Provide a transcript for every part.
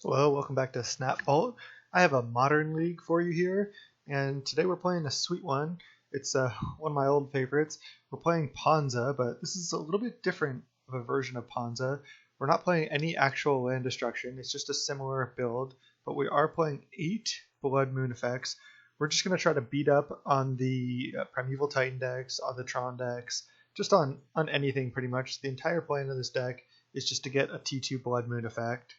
Hello, welcome back to Snap Vault. I have a modern league for you here, and today we're playing a sweet one. It's one of my old favorites. We're playing Ponza, but this is a little bit different of a version of Ponza. We're not playing any actual land destruction, it's just a similar build, but we are playing 8 Blood Moon effects. We're just going to try to beat up on the Primeval Titan decks, on the Tron decks, just on anything pretty much. The entire plan of this deck is just to get a T2 Blood Moon effect.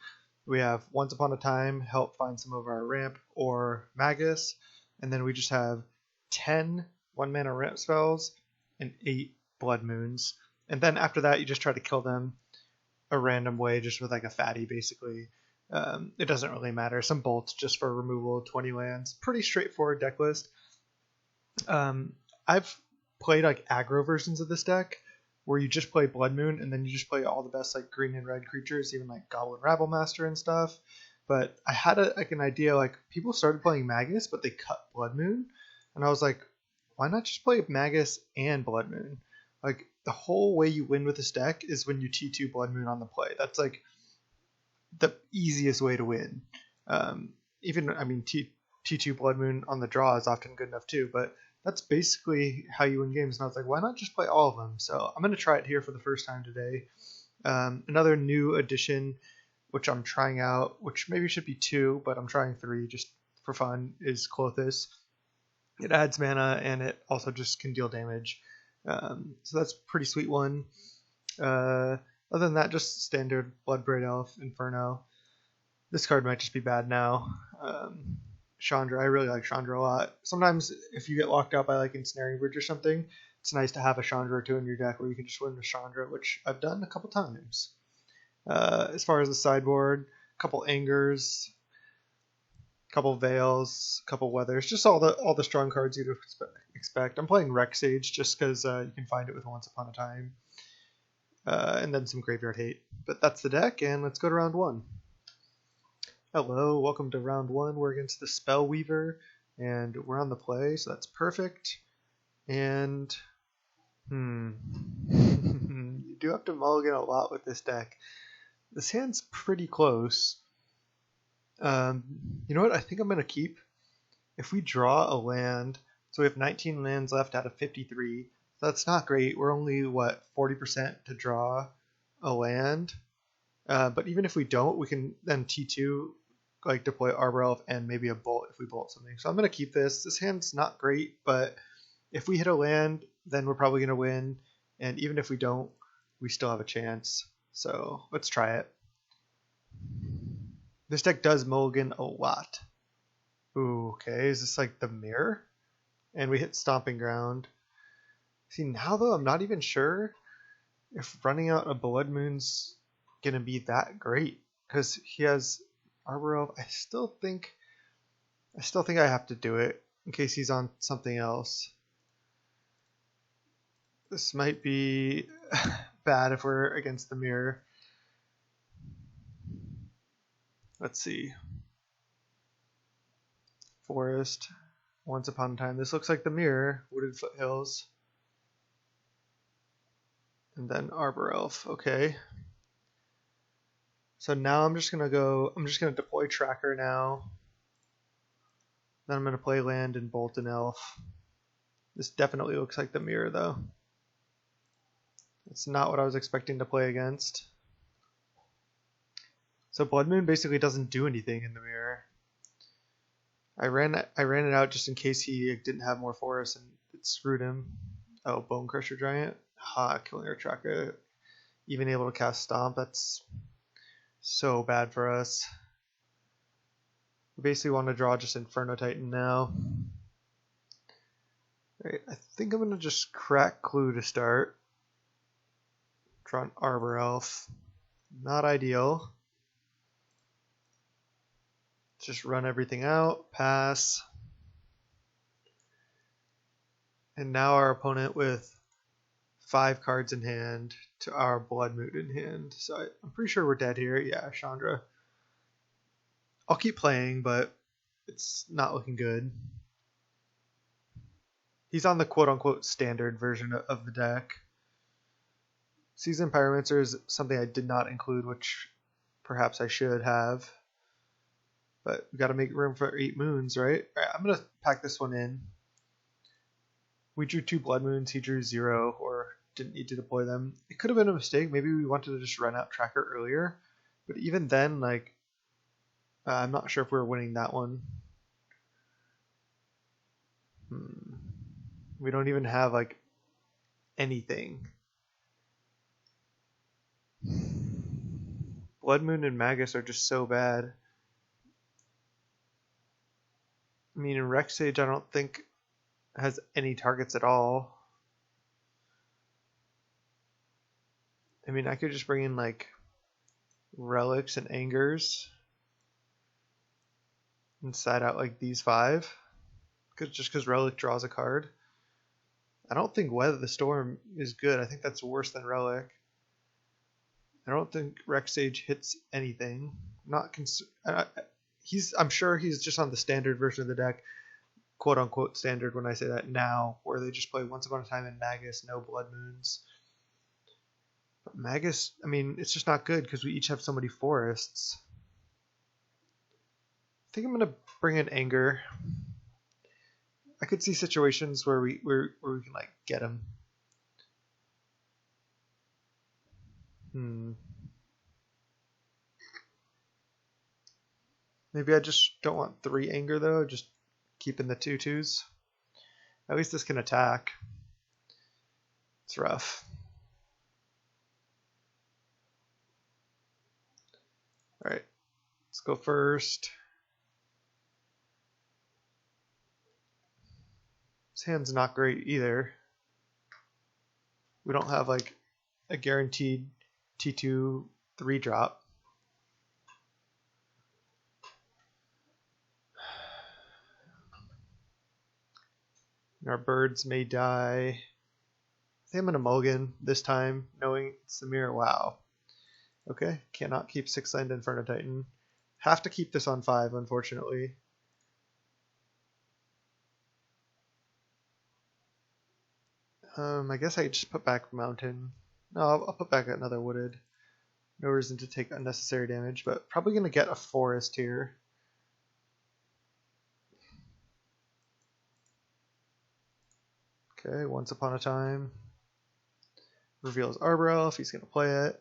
We have Once Upon a Time, help find some of our ramp, or Magus, and then we just have 10 1-mana ramp spells and 8 Blood Moons. And then after that, you just try to kill them a random way, just with like a fatty, basically. It doesn't really matter. Some bolts just for removal of 20 lands. Pretty straightforward deck list. I've played like aggro versions of this deck, where you just play Blood Moon and then you just play all the best like green and red creatures, even like Goblin Rabblemaster and stuff. But I had an idea, like people started playing Magus, but they cut Blood Moon, and I was like, why not just play Magus and Blood Moon? Like the whole way you win with this deck is when you T2 Blood Moon on the play. That's like the easiest way to win. T2 Blood Moon on the draw is often good enough too, but that's basically how you win games. And I was like, why not just play all of them? So I'm going to try it here for the first time today. Another new addition, which I'm trying out, which maybe should be 2, but I'm trying 3 just for fun, is Klothys. It adds mana and it also just can deal damage. So that's a pretty sweet one. Other than that, just standard Bloodbraid Elf, Inferno. This card might just be bad now. Chandra, I really like Chandra a lot. Sometimes if you get locked out by like Ensnaring Bridge or something, it's nice to have a Chandra or 2 in your deck where you can just win with Chandra, which I've done a couple times. As far as the sideboard, a couple Angers, a couple Veils, a couple Weathers, just all the strong cards you'd expect. I'm playing Rexage just because you can find it with Once Upon a Time. And then some Graveyard Hate. But that's the deck, and let's go to round 1. Hello, welcome to round 1. We're against the Spellweaver, and we're on the play, so that's perfect. And, you do have to mulligan a lot with this deck. This hand's pretty close. You know what? I think I'm going to keep. If we draw a land, so we have 19 lands left out of 53. That's not great. We're only, 40% to draw a land. But even if we don't, we can then T2, like deploy Arbor Elf and maybe a bolt if we bolt something. So I'm going to keep this. This hand's not great, but if we hit a land, then we're probably going to win. And even if we don't, we still have a chance. So let's try it. This deck does mulligan a lot. Ooh, okay. Is this like the mirror? And we hit Stomping Ground. See, now though, I'm not even sure if running out a Blood Moon's going to be that great. Because he has Arbor Elf. I still think I have to do it in case he's on something else. This might be bad if we're against the mirror. Let's see. Forest. Once Upon a Time. This looks like the mirror. Wooded Foothills. And then Arbor Elf. Okay. So now I'm just going to deploy Tracker now. Then I'm going to play land and Bolt and Elf. This definitely looks like the mirror though. It's not what I was expecting to play against. So Blood Moon basically doesn't do anything in the mirror. I ran it out just in case he didn't have more forests and it screwed him. Oh, Bone Crusher Giant. Killing our Tracker. Even able to cast Stomp. That's so bad for us. We basically want to draw just Inferno Titan now. Alright, I think I'm going to just crack Clue to start. Draw an Arbor Elf. Not ideal. Just run everything out. Pass. And now our opponent with 5 cards in hand to our Blood Moon in hand. So I'm pretty sure we're dead here. Yeah, Chandra. I'll keep playing, but it's not looking good. He's on the quote-unquote standard version of the deck. Seasoned Pyromancer is something I did not include, which perhaps I should have. But we got to make room for 8 moons, right? All right, I'm going to pack this one in. We drew 2 blood moons. He drew 0 or didn't need to deploy them. It could have been a mistake. Maybe we wanted to just run out Tracker earlier. But even then, like, I'm not sure if we were winning that one. We don't even have, like, anything. Blood Moon and Magus are just so bad. I mean, in Rex Sage, I don't think has any targets at all. I mean, I could just bring in, like, Relics and Angers and side out, like, these 5. Just because Relic draws a card. I don't think Weather the Storm is good. I think that's worse than Relic. I don't think Rex Sage hits anything. I'm sure he's just on the standard version of the deck, quote unquote standard when I say that now, where they just play Once Upon a Time and Magus, no Blood Moons. But Magus, I mean, it's just not good because we each have so many forests. I think I'm gonna bring in Anger. I could see situations where we can, like, get him. Maybe I just don't want 3 Anger though, just keeping the 2/2s. At least this can attack. It's rough. Alright, let's go first. This hand's not great either. We don't have, like, a guaranteed T2 3-drop. Our birds may die. I think I'm going to mulligan this time, knowing it's the mirror. Wow. Okay, cannot keep 6-land Inferno Titan. Have to keep this on 5, unfortunately. I guess I just put back Mountain. No, I'll put back another Wooded. No reason to take unnecessary damage, but probably going to get a Forest here. Okay, Once Upon a Time. Reveals Arbor Elf, he's going to play it.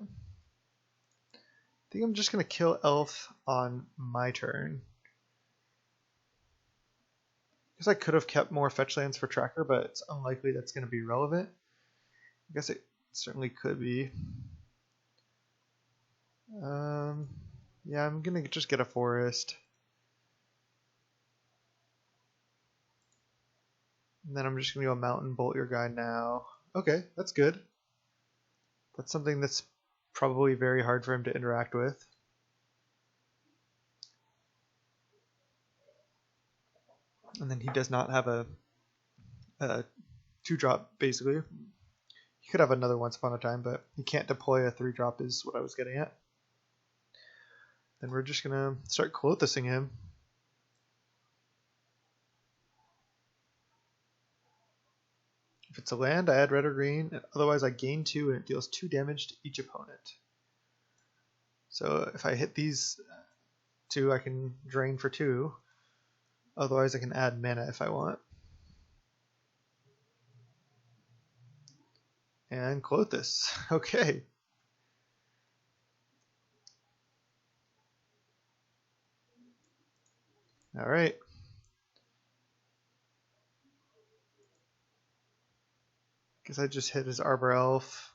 I think I'm just going to kill Elf on my turn. I guess I could have kept more fetch lands for Tracker, but it's unlikely that's going to be relevant. I guess it certainly could be. Yeah, I'm going to just get a Forest. And then I'm just going to go Mountain Bolt your guy now. Okay, that's good. That's something that's probably very hard for him to interact with. And then he does not have a 2-drop, basically. He could have another Once Upon a Time, but he can't deploy a 3-drop is what I was getting at. Then we're just going to start Klothysing him. If it's a land, I add red or green. Otherwise, I gain 2 and it deals 2 damage to each opponent. So if I hit these 2, I can drain for 2. Otherwise, I can add mana if I want. And Klothys. Okay. Alright. Guess I just hit his Arbor Elf.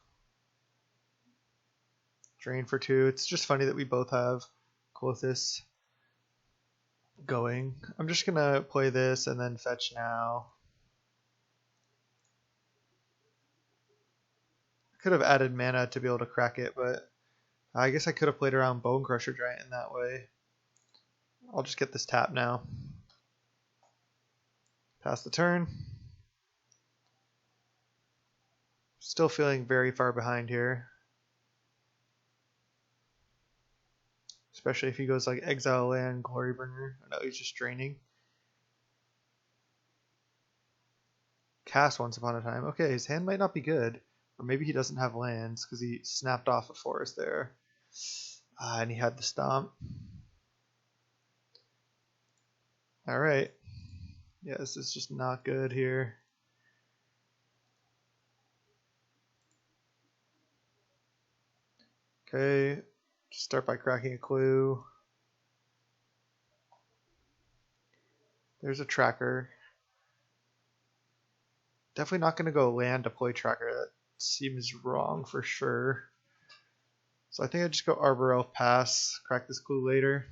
Drain for 2. It's just funny that we both have Klothys going. I'm just gonna play this and then fetch now. I could have added mana to be able to crack it, but I guess I could have played around Bone Crusher Giant in that way. I'll just get this tap now. Pass the turn. Still feeling very far behind here. Especially if he goes like Exile Land, Glorybringer. No, he's just draining. Cast Once Upon a Time. Okay, his hand might not be good. Or maybe he doesn't have lands because he snapped off a forest there. And he had the Stomp. Alright. Yeah, this is just not good here. Okay, just start by cracking a clue. There's a tracker. Definitely not going to go land deploy tracker. That seems wrong for sure. So I think I just go Arbor Elf pass, crack this clue later.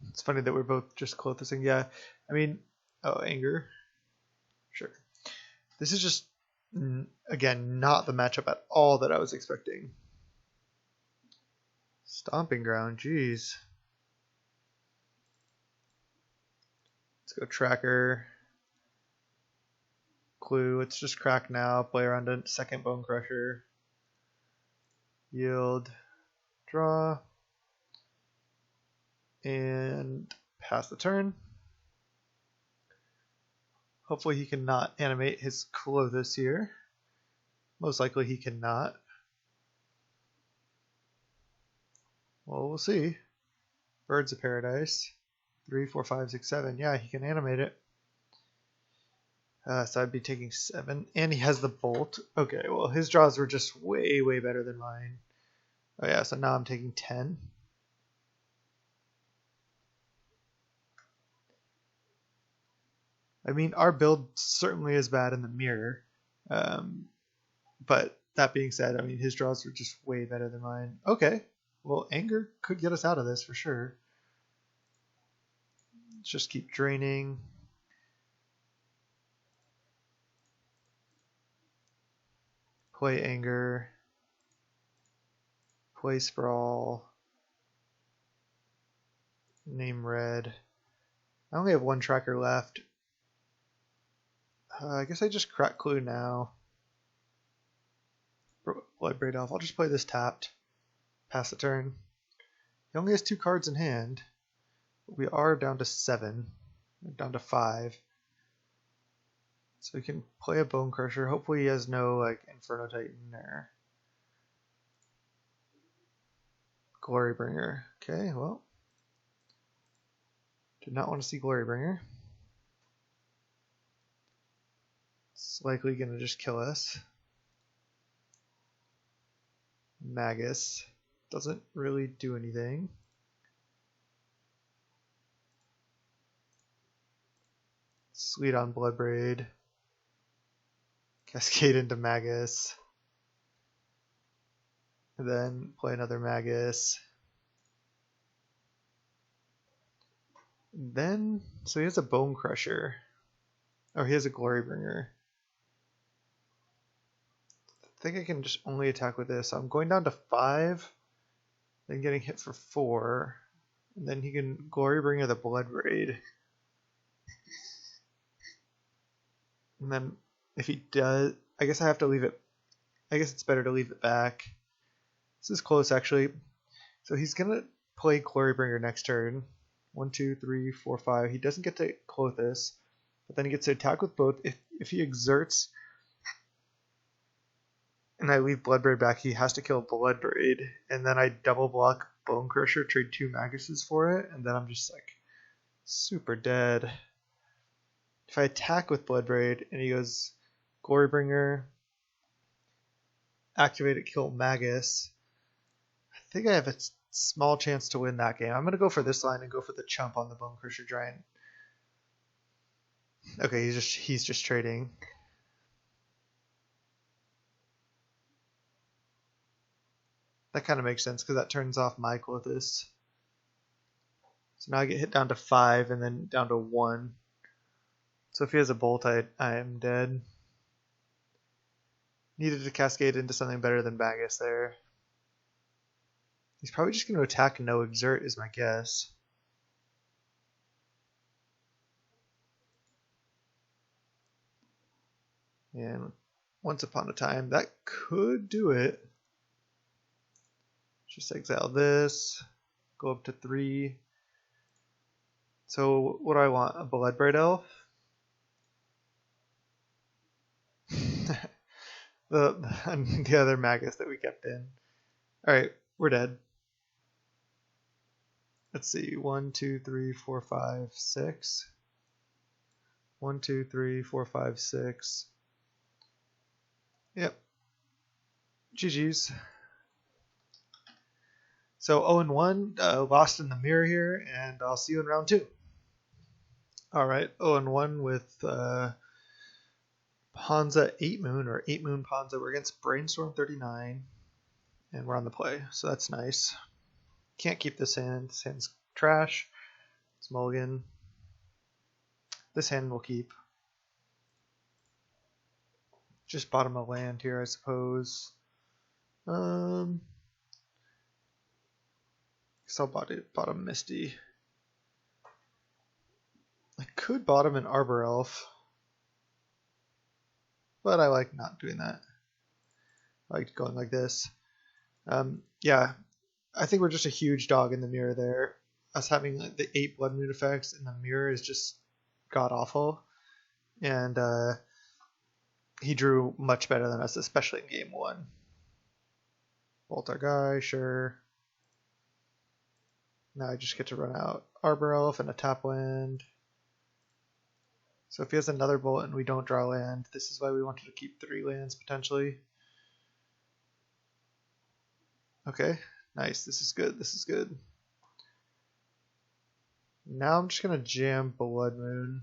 It's funny that we're both just Klothysing. Yeah, I mean, oh, anger. Sure. This is just, again, not the matchup at all that I was expecting. Stomping Ground, jeez. Let's go tracker. Clue, let's just crack now. Play around a second Bone Crusher. Yield. Draw. And pass the turn. Hopefully he cannot animate his Klothys here. Most likely he cannot. Well, we'll see. Birds of Paradise. 3, 4, 5, 6, 7. Yeah, he can animate it. So I'd be taking 7. And he has the Bolt. Okay, well, his draws were just way, way better than mine. Oh yeah, so now I'm taking 10. I mean, our build certainly is bad in the mirror. But that being said, I mean, his draws were just way better than mine. Okay, well, anger could get us out of this for sure. Let's just keep draining. Play anger. Play sprawl. Name red. I only have one tracker left. I guess I just crack clue now. Bloodbraid Elf. I'll just play this tapped. Pass the turn. He only has 2 cards in hand. We are down to 7. We're down to 5. So we can play a Bone Crusher. Hopefully he has no like Inferno Titan there. Glorybringer. Okay, well. Did not want to see Glorybringer. It's likely going to just kill us. Magus. Doesn't really do anything. Sleet on Bloodbraid. Cascade into Magus. And then play another Magus. And then, so he has a Bone Crusher. Oh, he has a Glorybringer. I think I can just only attack with this. I'm going down to 5, then getting hit for 4, and then he can Glorybringer the Bloodbraid. And then if he does, I guess I have to leave it. I guess it's better to leave it back. This is close actually. So he's gonna play Glorybringer next turn. 1, 2, 3, 4, 5. He doesn't get to Klothys, but then he gets to attack with both. If he exerts and I leave Bloodbraid back, he has to kill Bloodbraid, and then I double block Bone Crusher, trade 2 Maguses for it, and then I'm just like super dead. If I attack with Bloodbraid and he goes Glorybringer, activate it, kill Magus, I think I have a small chance to win that game. I'm going to go for this line and go for the chump on the Bone Crusher Giant. Okay, he's just trading. That kind of makes sense because that turns off my Klothys. So now I get hit down to 5 and then down to 1. So if he has a bolt, I am dead. Needed to cascade into something better than Magus there. He's probably just going to attack no exert is my guess. And once upon a time, that could do it. Just exile this, go up to 3. So what do I want? A Bloodbraid Elf? the other Magus that we kept in. Alright, we're dead. Let's see. 1, 2, 3, 4, 5, 6. 1, 2, 3, 4, 5, 6. Yep. GG's. So 0-1, lost in the mirror here, and I'll see you in round 2. Alright, 0-1 with Ponza 8 Moon, or 8 Moon Ponza. We're against Brainstorm 39, and we're on the play, so that's nice. Can't keep this hand. This hand's trash. It's mulligan. This hand will keep. Just bottom of land here, I suppose. Guess I'll bottom Misty. I could bottom an Arbor Elf, but I like not doing that. I like going like this. Yeah, I think we're just a huge dog in the mirror there. Us having like the 8 Blood Moon effects in the mirror is just god awful. And he drew much better than us, especially in game 1. Bolt our guy, sure. Now I just get to run out Arbor Elf and a tap land. So if he has another bolt and we don't draw land, this is why we wanted to keep 3 lands potentially. Okay, nice. This is good. This is good. Now I'm just going to jam Blood Moon.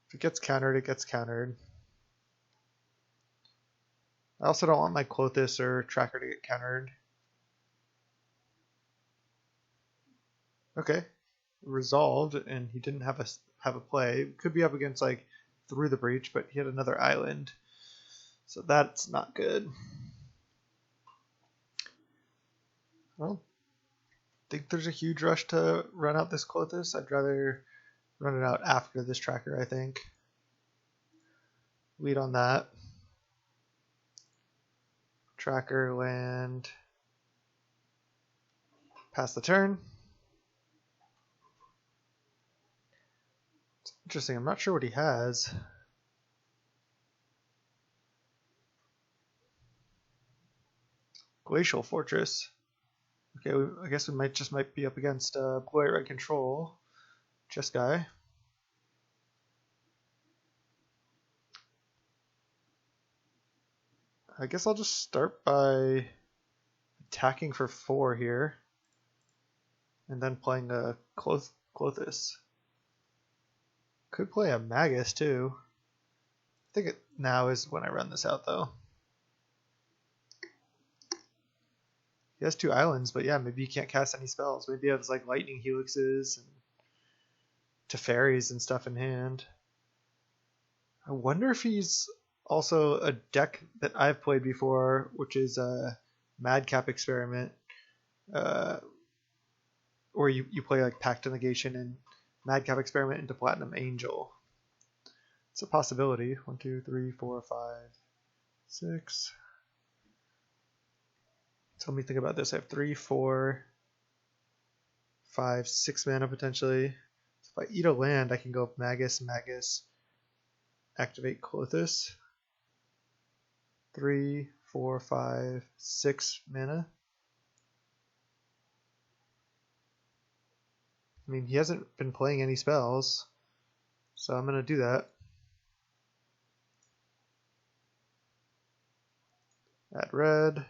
If it gets countered, it gets countered. I also don't want my Klothys or Tracker to get countered. Okay, resolved, and he didn't have a play. Could be up against like Through the Breach, but he had another island, so that's not good. I don't think there's a huge rush to run out this Klothys. I'd rather run it out after this Tracker, I think. Lead on that. Tracker, land. Pass the turn. It's interesting, I'm not sure what he has. Glacial Fortress. Okay, I guess we might be up against Blue Red Control. Chess guy. I guess I'll just start by attacking for 4 here, and then playing a Klothys. Could play a Magus too. I think now is when I run this out though. He has 2 islands, but yeah, maybe he can't cast any spells. Maybe he has like Lightning Helixes and Teferis and stuff in hand. I wonder if he's also a deck that I've played before, which is a Madcap Experiment, or you play like Pact of Negation and Madcap Experiment into Platinum Angel. It's a possibility. 1, 2, 3, 4, 5, 6. So let me think about this. I have 3, 4, 5, 6 mana potentially. So if I eat a land, I can go Magus, activate Klothys. 3, 4, 5, 6 mana. I mean, he hasn't been playing any spells, so I'm going to do that. Add red.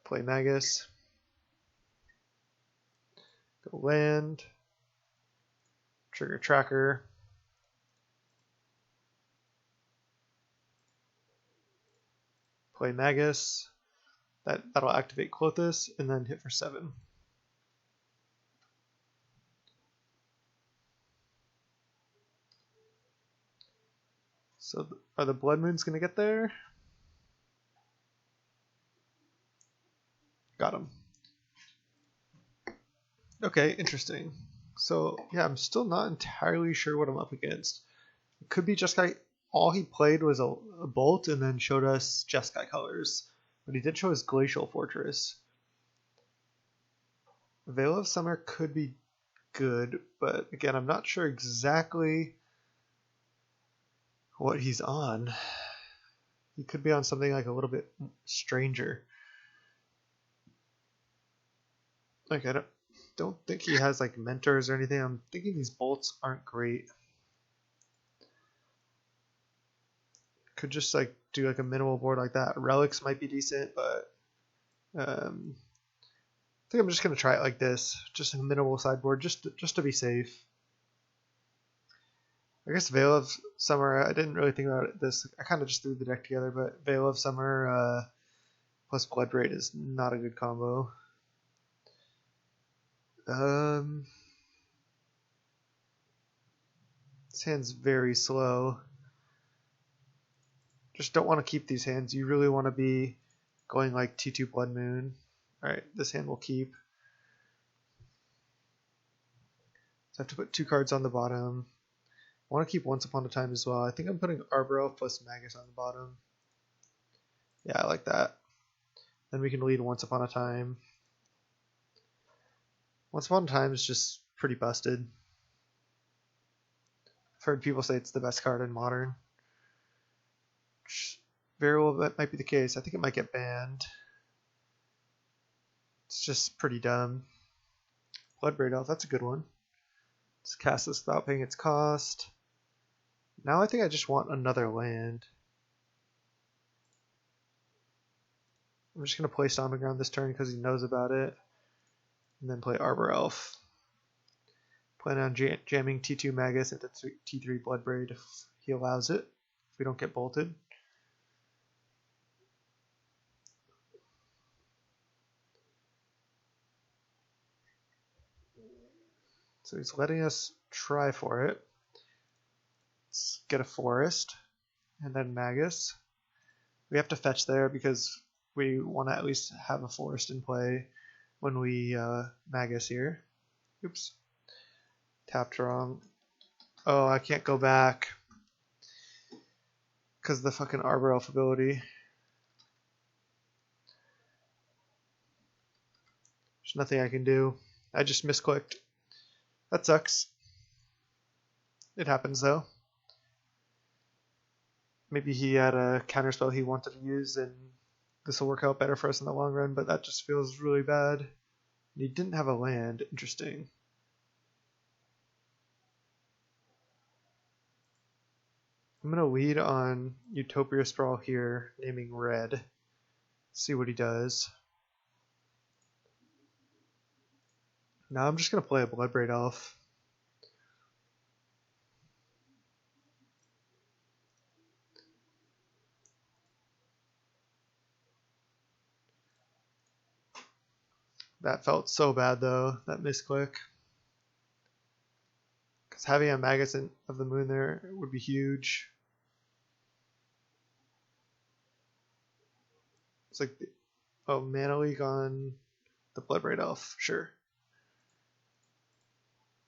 Play Magus. Go land. Trigger Tracker. Play Magus. That'll activate Klothys and then hit for 7. So are the Blood Moons going to get there? Got him. Okay, interesting. So yeah, I'm still not entirely sure what I'm up against. It could be Jeskai. All he played was a Bolt and then showed us Jeskai colors. But he did show his Glacial Fortress. Veil of Summer could be good, but again, I'm not sure exactly what he's on. He could be on something like a little bit stranger. Like I don't think he has like mentors or anything. I'm thinking these bolts aren't great. Could just like do like a minimal board like that. Relics might be decent, but I think I'm just gonna try it like this, just a minimal sideboard, just to be safe. I guess Veil of Summer. I didn't really think about this. I kind of just threw the deck together, but Veil of Summer plus Bloodbraid is not a good combo. This hand's very slow. Just don't want to keep these hands. You really want to be going like T2 Blood Moon. Alright, this hand will keep. So I have to put 2 cards on the bottom. I want to keep Once Upon a Time as well. I think I'm putting Arbor Elf plus Magus on the bottom. Yeah, I like that. Then we can lead Once Upon a Time. Once Upon a Time is just pretty busted. I've heard people say it's the best card in Modern. Which very well that might be the case. I think it might get banned. It's just pretty dumb. Bloodbraid Elf, that's a good one. Let's cast this without paying its cost. Now I think I just want another land. I'm just going to play Stomping Ground this turn because he knows about it. And then play Arbor Elf. Plan on jamming T2 Magus into T3 Bloodbraid if he allows it. If we don't get bolted. So he's letting us try for it. Let's get a Forest and then Magus. We have to fetch there because we want to at least have a Forest in play when we Magus here. Oops. Tapped wrong. Oh, I can't go back because of the fucking Arbor Elf ability. There's nothing I can do. I just misclicked. That sucks. It happens though. Maybe he had a counterspell he wanted to use and this will work out better for us in the long run, but that just feels really bad. And he didn't have a land. Interesting. I'm going to lead on Utopia Sprawl here, naming red. See what he does. Now I'm just going to play a Bloodbraid Elf. That felt so bad though, that misclick. Because having a Magus of the Moon there would be huge. It's like, oh, Mana Leak on the Bloodbraid Elf, sure.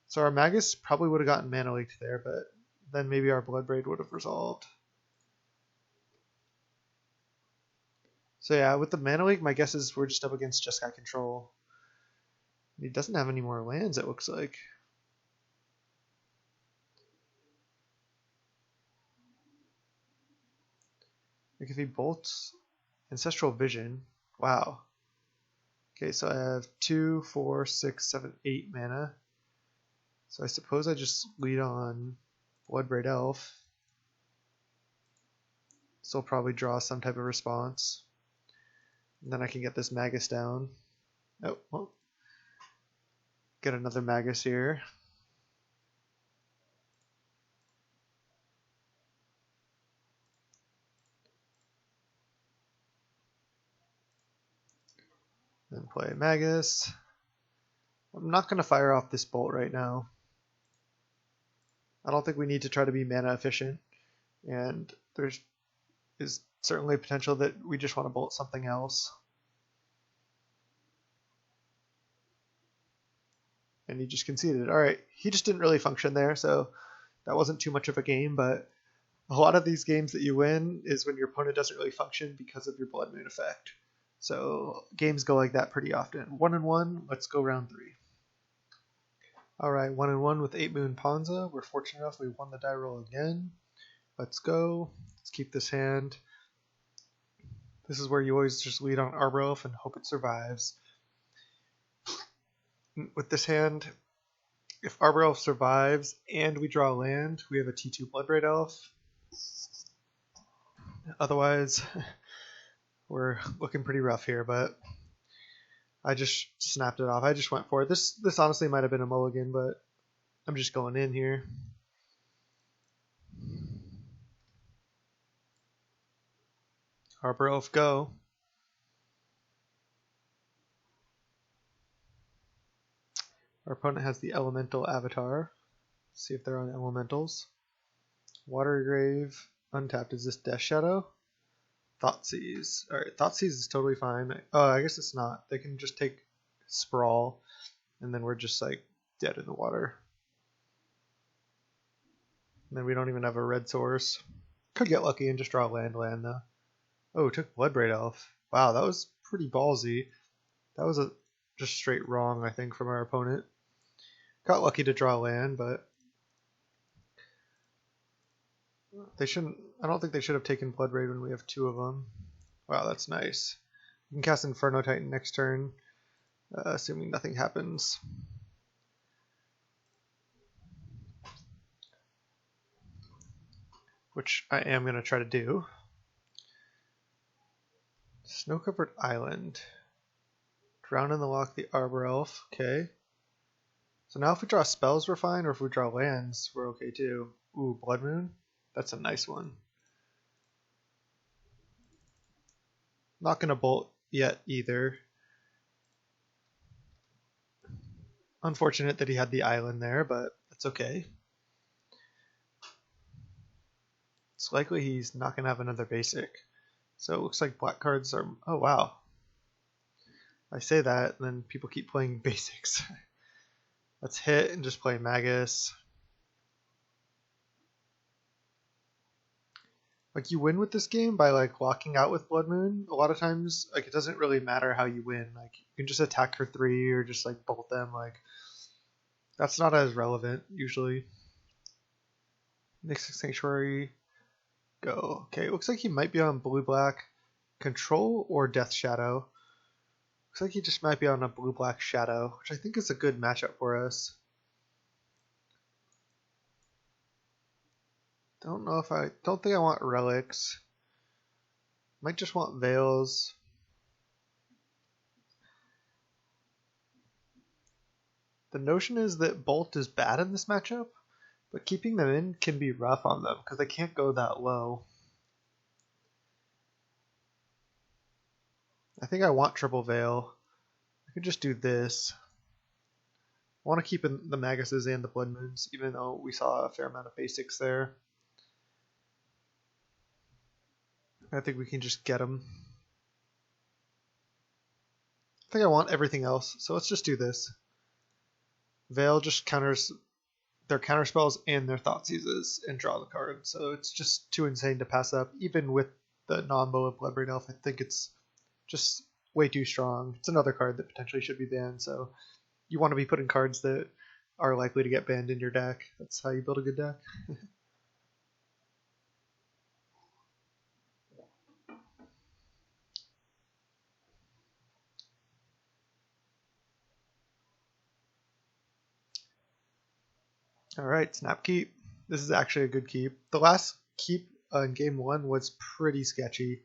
So our Magus probably would have gotten Mana Leaked there, but then maybe our Bloodbraid would have resolved. So yeah, with the Mana Leak, my guess is we're just up against Jeskai Control. He doesn't have any more lands, it looks like. Like if he bolts Ancestral Vision, wow. Okay, so I have 2, 4, 6, 7, 8 mana. So I suppose I just lead on Bloodbraid Elf. So I'll probably draw some type of response. And then I can get this Magus down. Oh, well. Get another Magus here. Then play Magus. I'm not going to fire off this bolt right now. I don't think we need to try to be mana efficient. And there's is certainly potential that we just want to bolt something else. And he just conceded. Alright, he just didn't really function there, so that wasn't too much of a game, but a lot of these games that you win is when your opponent doesn't really function because of your Blood Moon effect. So games go like that pretty often. 1-1, let's go round 3. Alright, 1-1 with 8 Moon Ponza. We're fortunate enough we won the die roll again. Let's go. Let's keep this hand. This is where you always just lead on Arbor Elf and hope it survives. With this hand, if Arbor Elf survives and we draw land, we have a T2 Bloodbraid Elf. Otherwise, we're looking pretty rough here, but I just snapped it off. I just went for it. This honestly might have been a mulligan, but I'm just going in here. Arbor Elf, go. Our opponent has the Elemental Avatar. Let's see if they're on Elementals. Water Grave, untapped. Is this Death Shadow? Thoughtseize. Alright, Thoughtseize is totally fine. Oh, I guess it's not. They can just take Sprawl, and then we're just like dead in the water. And then we don't even have a red source. Could get lucky and just draw land though. Oh, took Bloodbraid Elf. Wow, that was pretty ballsy. That was just straight wrong, I think, from our opponent. Got lucky to draw land, but they shouldn't. I don't think they should have taken Bloodbraid when we have 2 of them. Wow, that's nice. We can cast Inferno Titan next turn, assuming nothing happens. Which I am going to try to do. Snow-covered island. Drown in the lock the Arbor Elf. Okay. So now if we draw spells, we're fine, or if we draw lands, we're okay too. Ooh, Blood Moon. That's a nice one. Not going to bolt yet either. Unfortunate that he had the island there, but that's okay. It's likely he's not going to have another basic. So it looks like black cards are... Oh, wow. I say that, and then people keep playing basics. Let's hit and just play Magus. Like, you win with this game by, like, locking out with Blood Moon. A lot of times, like, it doesn't really matter how you win. Like, you can just attack for 3 or just, like, bolt them. Like, that's not as relevant, usually. Next Sanctuary... Go. Okay, it looks like he might be on blue-black Control or Death Shadow. Looks like he just might be on a blue-black Shadow, which I think is a good matchup for us. Don't think I want Relics. Might just want Veils. The notion is that Bolt is bad in this matchup, but keeping them in can be rough on them because they can't go that low. I think I want Triple Veil. I could just do this. I want to keep in the Maguses and the Blood Moons, even though we saw a fair amount of basics there. I think we can just get them. I think I want everything else, so let's just do this. Veil just counters their counterspells and their Thoughtseizes and draw the card, so it's just too insane to pass up. Even with the non-Moa Bloodbraid Elf, I think it's just way too strong. It's another card that potentially should be banned, so you want to be putting cards that are likely to get banned in your deck. That's how you build a good deck. Alright, Snap Keep. This is actually a good keep. The last keep in game 1 was pretty sketchy.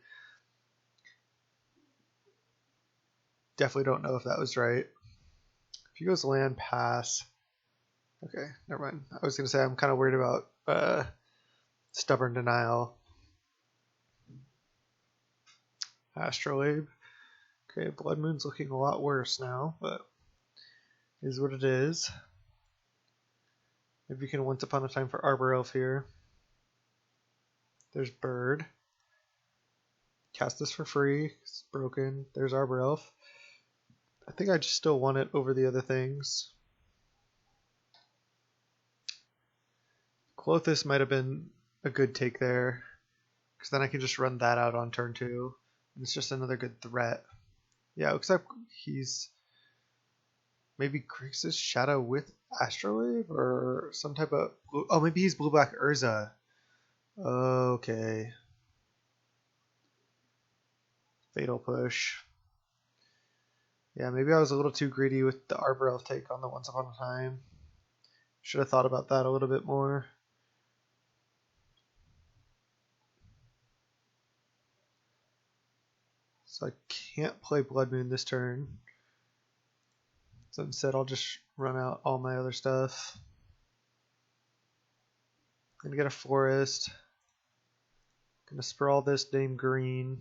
Definitely don't know if that was right. If he goes land, pass. Okay, never mind. I was going to say I'm kind of worried about Stubborn Denial. Astrolabe. Okay, Blood Moon's looking a lot worse now, but is what it is. Maybe we can Once Upon a Time for Arbor Elf here. There's Bird. Cast this for free. It's broken. There's Arbor Elf. I think I just still want it over the other things. Klothys might have been a good take there, because then I can just run that out on turn 2. And it's just another good threat. Yeah, it looks like he's maybe Grixis Shadow with Astrolabe or some type of blue, oh, maybe he's blue black Urza. Okay. Fatal push. Yeah, maybe I was a little too greedy with the Arbor Elf take on the Once Upon a Time. Should have thought about that a little bit more. So I can't play Blood Moon this turn. So instead I'll just run out all my other stuff. Gonna get a forest. Gonna sprawl this name green.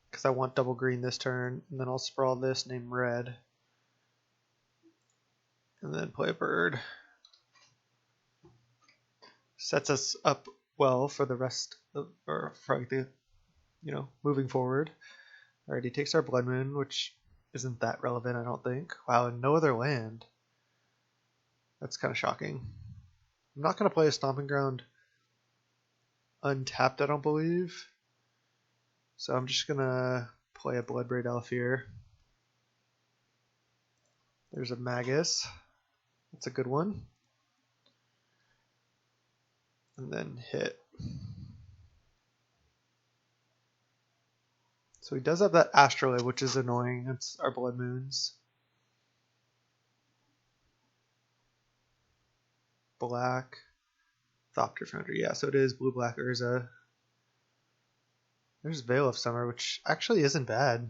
Because I want double green this turn. And then I'll sprawl this name red. And then play a bird. Sets us up well for the rest of, or for like the, moving forward. Alright, he takes our Blood Moon, which isn't that relevant, I don't think. Wow, and no other land. That's kind of shocking. I'm not going to play a Stomping Ground untapped, I don't believe. So I'm just going to play a Bloodbraid Elf here. There's a Magus. That's a good one. And then hit. So he does have that Astrolabe, which is annoying. It's our Blood Moons. Black. Thopter Foundry. Yeah, so it is blue-black Urza. There's Veil of Summer, which actually isn't bad.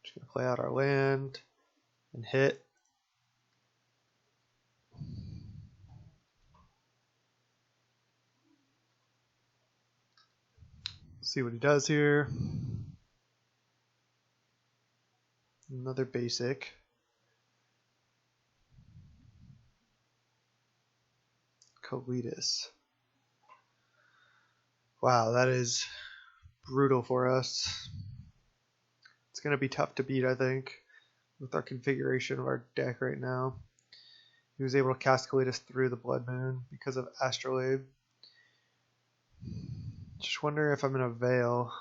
Just going to play out our land and hit. See what he does here. Another basic. Klothys. Wow, that is brutal for us. It's going to be tough to beat, I think, with our configuration of our deck right now. He was able to cast Klothys through the Blood Moon because of Astrolabe. Just wondering if I'm going to Veil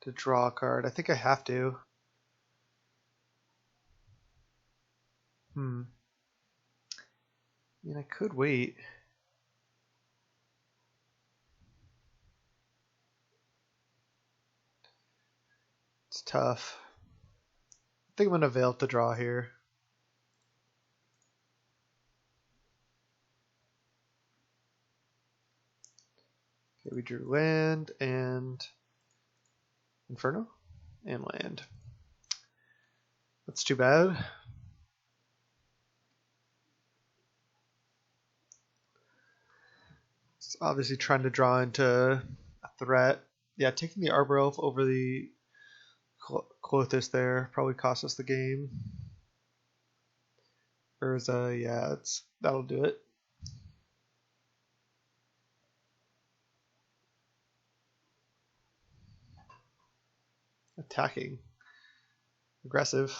to draw a card. I think I have to. I mean, I could wait. It's tough. I think I'm going to Veil to draw here. Okay, we drew land and Inferno and land. That's too bad. It's obviously trying to draw into a threat. Yeah, taking the Arbor Elf over the Klothys there probably cost us the game. Urza, yeah, that'll do it. Attacking. Aggressive.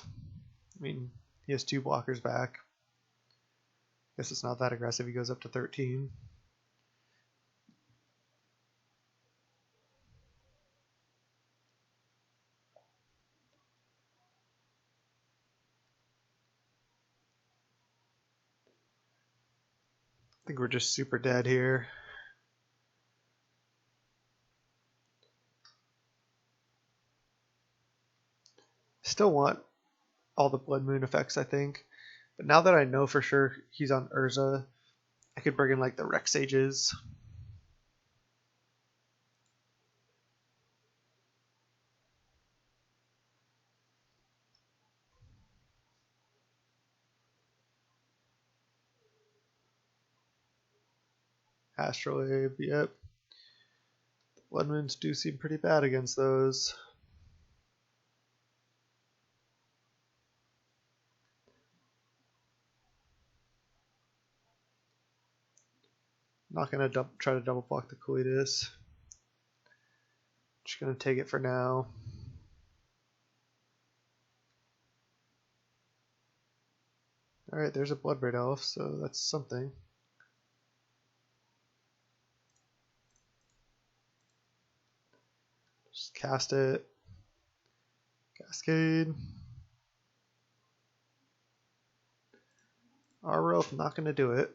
I mean, he has 2 blockers back. Guess it's not that aggressive. He goes up to 13. I think we're just super dead here. Still want all the Blood Moon effects, I think. But now that I know for sure he's on Urza, I could bring in like the Rex Sages. Astrolabe, yep. The Blood Moons do seem pretty bad against those. Not going to try to double block the Klothys. Just going to take it for now. Alright, there's a Bloodbraid Elf, so that's something. Just cast it. Cascade. Arbor Elf not going to do it.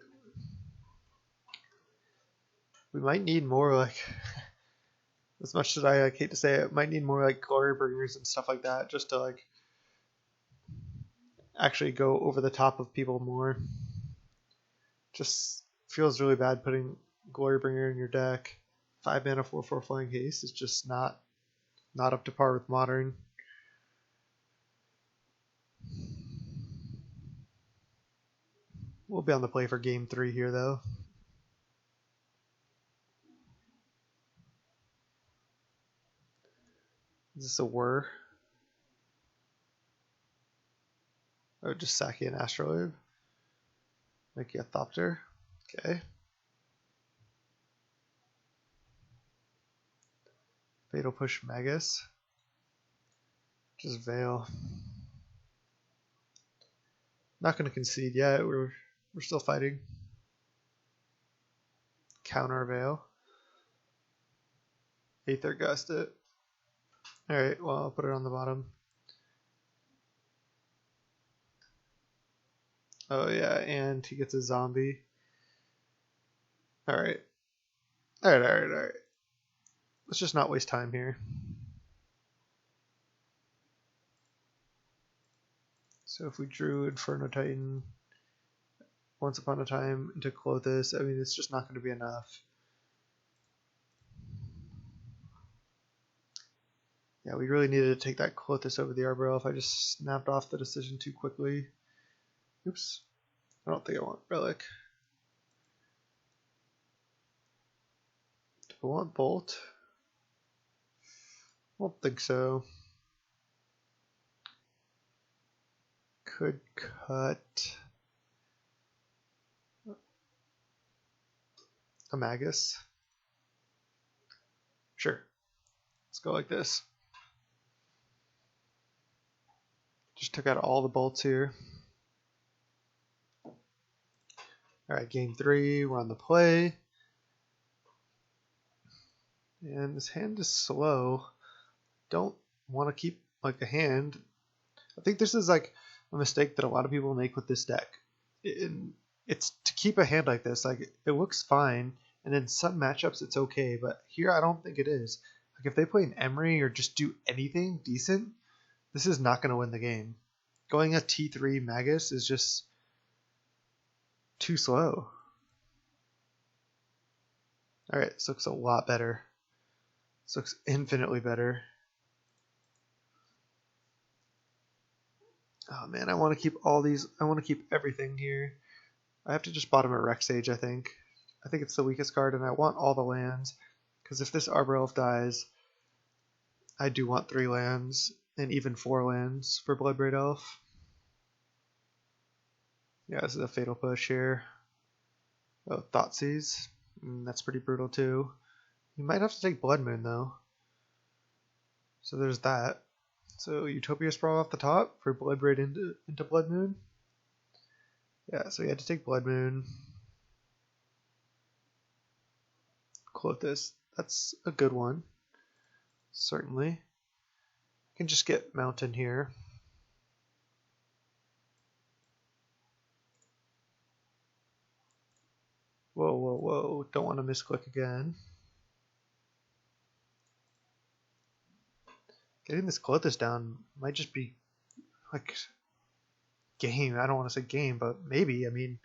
We might need more like, as much as I like, hate to say it, might need more like glory bringers and stuff like that just to like actually go over the top of people more. Just feels really bad putting glory bringer in your deck. 5 mana 4/4 flying haste is just not up to par with modern. We'll be on the play for game 3 here though. Is this a whir? Oh, just Saki and Astrolabe. Make you a Thopter. Okay. Fatal Push Magus. Just Veil. Not going to concede yet. We're still fighting. Counter Veil. Aether Gust it. Alright, well, I'll put it on the bottom. Oh yeah, and he gets a zombie. Alright. Alright. Let's just not waste time here. So if we drew Inferno Titan once upon a time into Klothys, I mean, it's just not going to be enough. Yeah, we really needed to take that Klothys over the Arbor Elf. I just snapped off the decision too quickly. Oops. I don't think I want Relic. Do I want Bolt? I don't think so. Could cut a Magus. Sure. Let's go like this. Just took out all the bolts here. Alright, game 3, we're on the play. And this hand is slow. Don't want to keep like a hand. I think this is like a mistake that a lot of people make with this deck. It's to keep a hand like this. Like, it looks fine, and in some matchups it's okay, but here I don't think it is. Like, if they play an Emery or just do anything decent, this is not going to win the game. Going a T3 Magus is just too slow. Alright, this looks a lot better. This looks infinitely better. Oh man, I want to keep all these. I want to keep everything here. I have to just bottom a Rex Sage, I think. I think it's the weakest card, and I want all the lands. Because if this Arbor Elf dies, I do want 3 lands, and even 4 lands for Bloodbraid Elf. Yeah, this is a Fatal Push here. Oh, Thoughtseize. That's pretty brutal too. You might have to take Blood Moon though. So there's that. So Utopia Sprawl off the top for Bloodbraid into Blood Moon. Yeah, so we had to take Blood Moon. Klothys, that's a good one. Certainly. Can just get Mountain here. Whoa. Don't want to misclick again. Getting this Klothys down might just be like game. I don't want to say game, but maybe. I mean,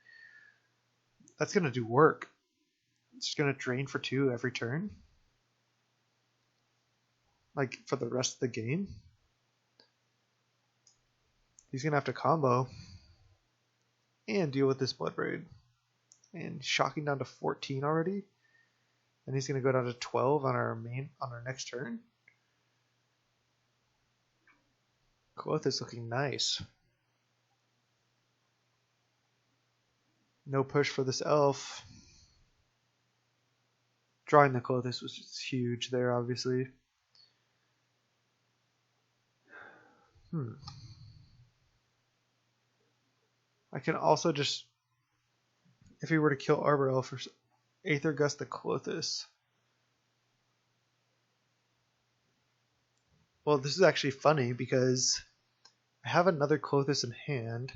that's going to do work. It's just going to drain for 2 every turn. Like, for the rest of the game. He's going to have to combo and deal with this Bloodbraid. And shocking down to 14 already. And he's going to go down to 12 on our next turn. Klothys looking nice. No push for this elf. Drawing the Klothys was just huge there, obviously. I can also just, if he were to kill Arbor Elf, Aether Gust the Klothys. Well, this is actually funny because I have another Klothys in hand,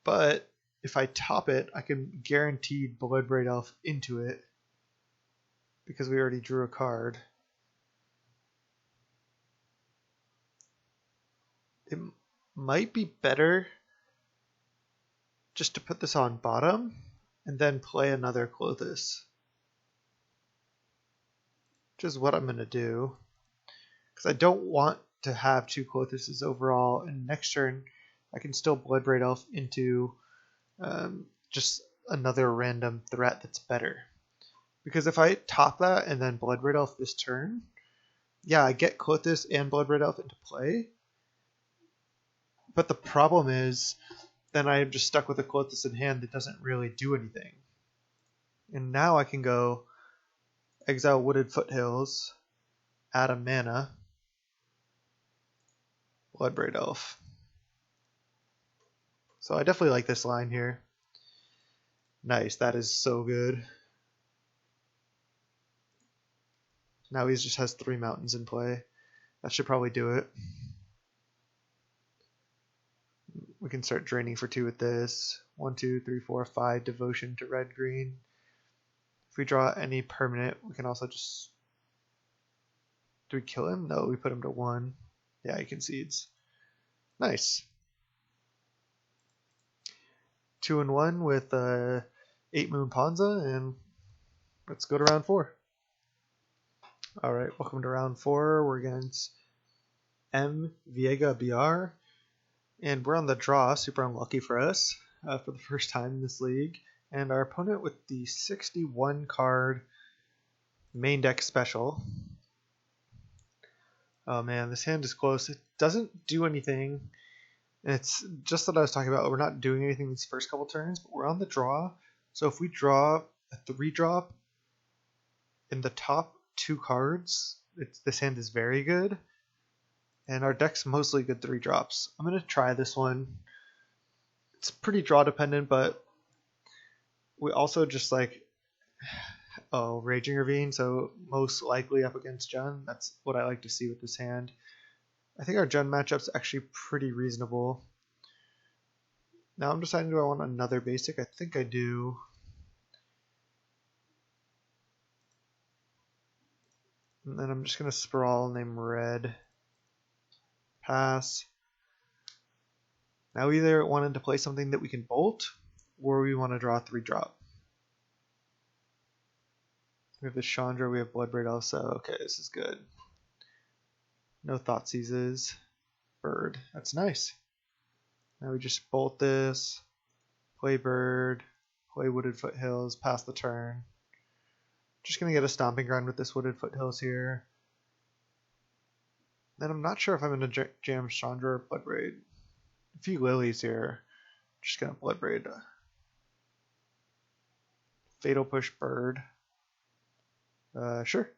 but if I top it, I can guarantee Bloodbraid Elf into it because we already drew a card. It might be better just to put this on bottom and then play another Klothys, which is what I'm going to do, because I don't want to have two Klothyses overall, and next turn I can still Bloodbraid Elf into just another random threat that's better. Because if I top that and then Bloodbraid Elf this turn, yeah, I get Klothys and Bloodbraid Elf into play, but the problem is then I am just stuck with a Klothys in hand that doesn't really do anything. And now I can go exile Wooded Foothills, add a mana, Bloodbraid Elf. So I definitely like this line here. Nice, that is so good. Now he just has 3 mountains in play. That should probably do it. We can start draining for 2 with this. 1, 2, 3, 4, 5 devotion to red green. If we draw any permanent, we can also just... Do we kill him? No, we put him to 1. Yeah, he concedes. Nice. 2 and 1 with 8 Moon Ponza, and let's go to round 4. Alright, welcome to round 4. We're against M. Viega BR, and we're on the draw, super unlucky for us, for the first time in this league. And our opponent with the 61 card main deck special. Oh man, this hand is close. It doesn't do anything. And it's just that I was talking about, we're not doing anything these first couple turns, but we're on the draw. So if we draw a 3-drop in the top 2 cards, this hand is very good. And our deck's mostly good 3-drops. I'm going to try this one. It's pretty draw dependent, but we also just like, Raging Ravine, so most likely up against Jun. That's what I like to see with this hand. I think our Jun matchup's actually pretty reasonable. Now I'm deciding, do I want another basic? I think I do. And then I'm just going to sprawl name red. Pass. Now we either wanted to play something that we can bolt, or we want to draw a 3-drop. We have the Chandra, we have Bloodbraid also. Okay, this is good. No Thoughtseizes. Bird. That's nice. Now we just bolt this, play Bird, play Wooded Foothills, pass the turn. Just going to get a Stomping Ground with this Wooded Foothills here. Then I'm not sure if I'm going to jam Chandra or Bloodbraid. A few Lilies here. Just going to Bloodbraid. Fatal Push Bird. Sure.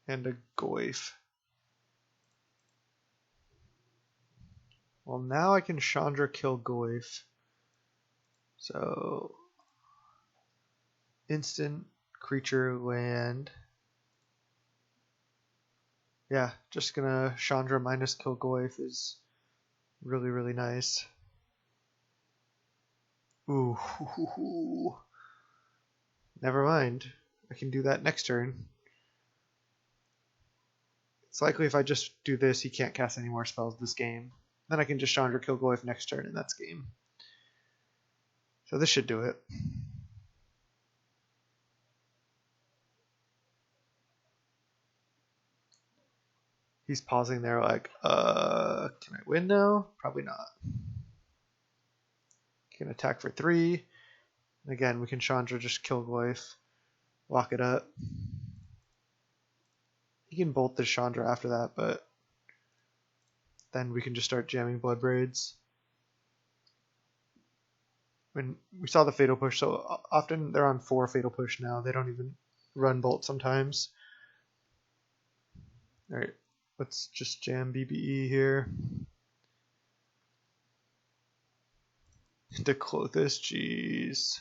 And a Goyf. Well, now I can Chandra kill Goyf. So, instant creature land. Yeah, just gonna Chandra minus kill Goyf is really, really nice. Ooh, never mind. I can do that next turn. It's likely if I just do this, he can't cast any more spells this game. Then I can just Chandra kill Goyf next turn, and that's game. So this should do it. He's pausing there like, can I win now? Probably not. Can attack for 3. And again, we can Chandra just kill Goyf. Lock it up. He can bolt the Chandra after that, but then we can just start jamming Bloodbraids. When we saw the Fatal Push, so often they're on 4 Fatal Push now. They don't even run Bolt sometimes. Alright, let's just jam BBE here. Into Klothys, jeez.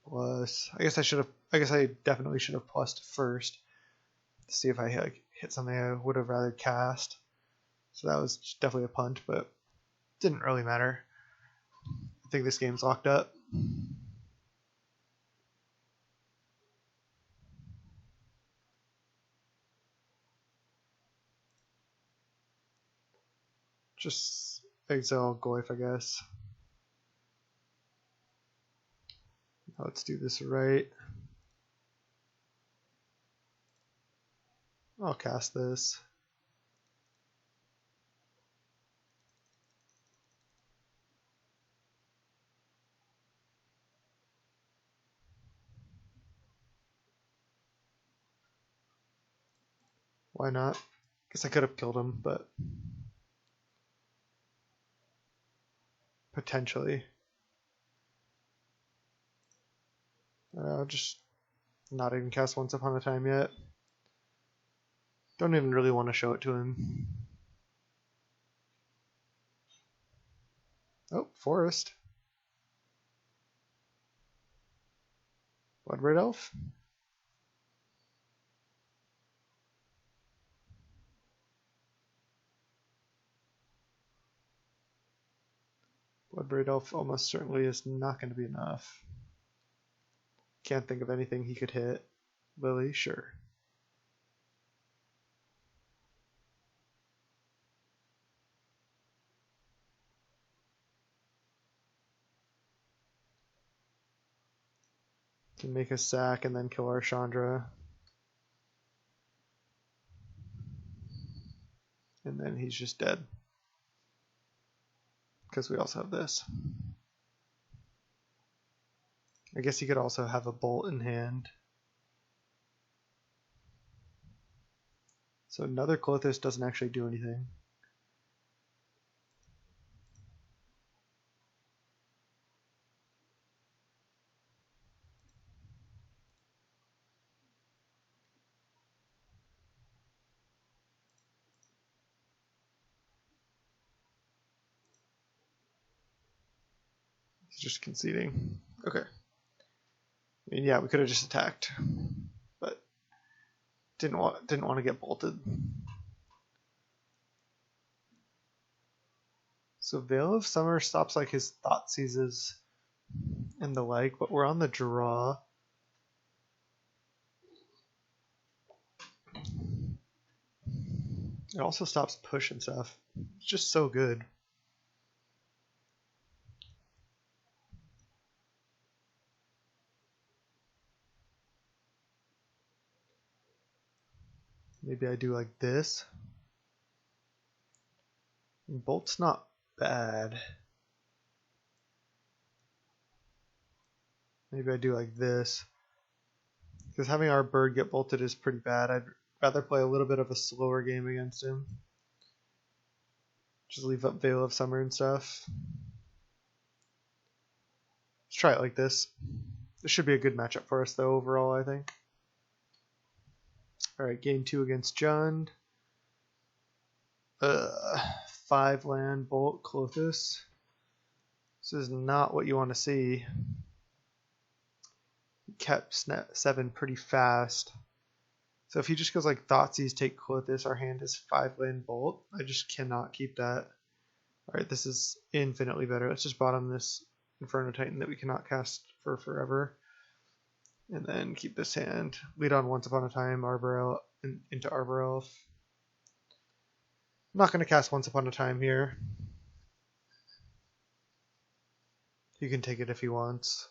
Plus, I guess I definitely should have plussed first to see if I hit something I would have rather cast. So that was definitely a punt, but didn't really matter. I think this game's locked up. Just exile Goyf, I guess. Let's do this right. I'll cast this. Why not? Guess I could have killed him, but potentially. Just not even cast Once Upon a Time yet. Don't even really want to show it to him. Oh, Forest. Wooded Elf. Wooded Elf almost certainly is not going to be enough. Can't think of anything he could hit. Lily, sure. Can make a sack and then kill our Chandra. And then he's just dead. Because we also have this. I guess he could also have a bolt in hand. So another Klothys doesn't actually do anything. He's just conceding. Okay. I mean, yeah, we could have just attacked, but didn't want to get bolted. So Veil of Summer stops like his Thought Seizes and the like, but we're on the draw. It also stops push and stuff. It's just so good. Maybe I do like this. Bolt's not bad. Maybe I do like this. Because having our bird get bolted is pretty bad. I'd rather play a little bit of a slower game against him. Just leave up Veil of Summer and stuff. Let's try it like this. This should be a good matchup for us though overall, I think. Alright, game 2 against Jund. 5 land, Bolt, Klothys. This is not what you want to see. He kept 7 pretty fast. So if he just goes like Thoughtseize, take Klothys, our hand is 5 land, Bolt. I just cannot keep that. Alright, this is infinitely better. Let's just bottom this Inferno Titan that we cannot cast for forever. And then keep this hand. Lead on Once Upon a Time, Arbor Elf, into Arbor Elf. I'm not going to cast Once Upon a Time here. He can take it if he wants.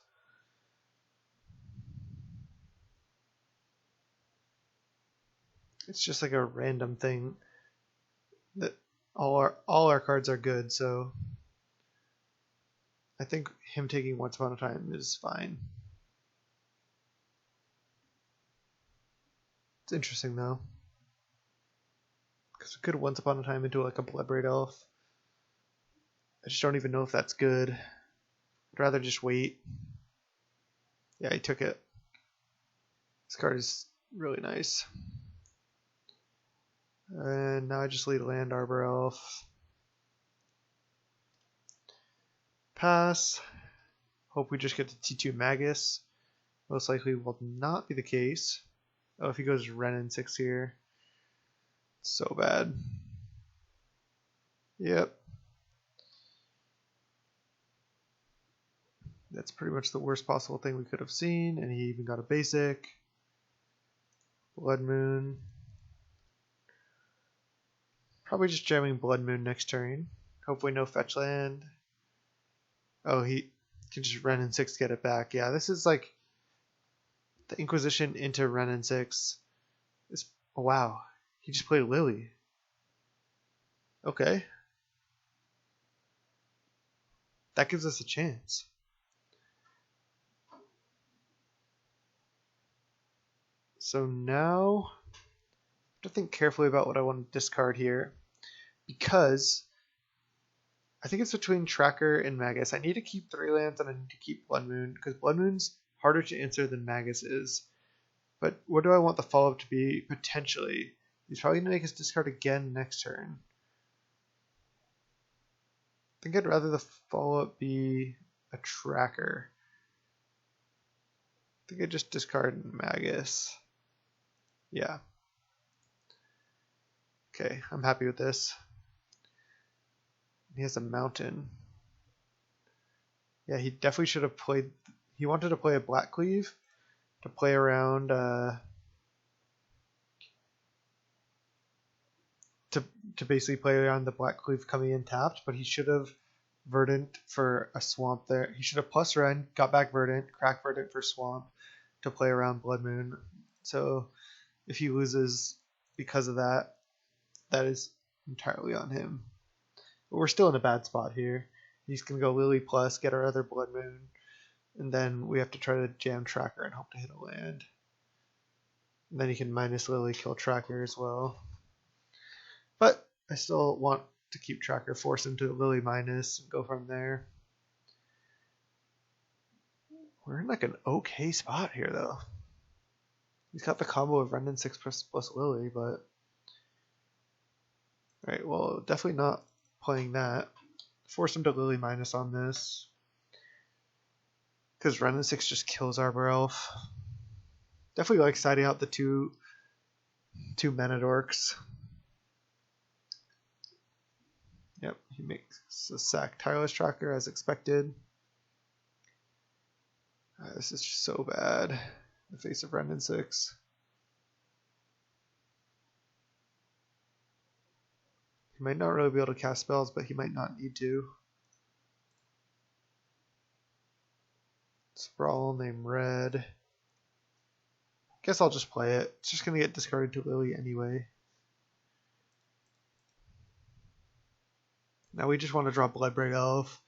It's just like a random thing that all our cards are good, so I think him taking Once Upon a Time is fine. It's interesting though, because we could Once Upon a Time into like a Bloodbraid Elf. I just don't even know if that's good. I'd rather just wait. Yeah, he took it. This card is really nice. And now I just lead land Arbor Elf. Pass. Hope we just get the T2 Magus. Most likely will not be the case. Oh, if he goes Ren and 6 here. So bad. Yep. That's pretty much the worst possible thing we could have seen, and he even got a basic. Blood Moon. Probably just jamming Blood Moon next turn. Hopefully no fetch land. Oh, he can just Ren and 6 get it back. Yeah, this is like the Inquisition into Ren and 6. Oh, wow. He just played Lily. Okay. That gives us a chance. So now I have to think carefully about what I want to discard here, because I think it's between Tracker and Magus. I need to keep 3 lands and I need to keep Blood Moon, because Blood Moon's harder to answer than Magus is. But what do I want the follow-up to be? Potentially. He's probably going to make us discard again next turn. I think I'd rather the follow-up be a Tracker. I think I'd just discard Magus. Yeah. Okay, I'm happy with this. He has a mountain. Yeah, he definitely should have played... He wanted to play a Black Cleave to play around... to basically play around the Black Cleave coming in tapped, but he should have Verdant for a swamp there. He should have plus Ren, got back Verdant, crack Verdant for swamp to play around Blood Moon. So if he loses because of that, that is entirely on him. But we're still in a bad spot here. He's going to go Lily plus, get our other Blood Moon, and then we have to try to jam Tracker and hope to hit a land. And then he can minus Lily, kill Tracker as well. But I still want to keep Tracker, force him to Lily minus, and go from there. We're in like an okay spot here, though. He's got the combo of Ren and 6 plus Lily, but... Alright, well, definitely not playing that. Force him to Lily minus on this. Because Ren and 6 just kills Arbor Elf. Definitely like siding out the two Menadorks. Yep, he makes a sack Tireless Tracker as expected. This is so bad in the face of Ren and 6. He might not really be able to cast spells, but he might not need to. Sprawl, name red. Guess I'll just play it. It's just going to get discarded to Lily anyway. Now we just want to draw Bloodbraid Elf.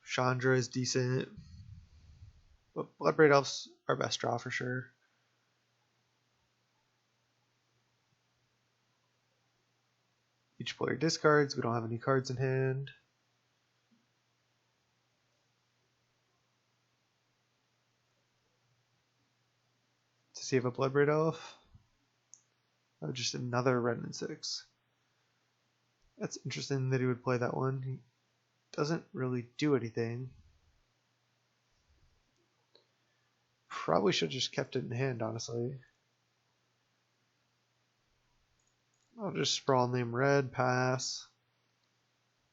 Chandra is decent. But Bloodbraid Elf's our best draw for sure. Each player discards. We don't have any cards in hand. Does he have a Bloodbraid Elf? Oh, just another Ren and 6. That's interesting that he would play that one. He doesn't really do anything. Probably should have just kept it in hand, honestly. I'll just sprawl name red, pass.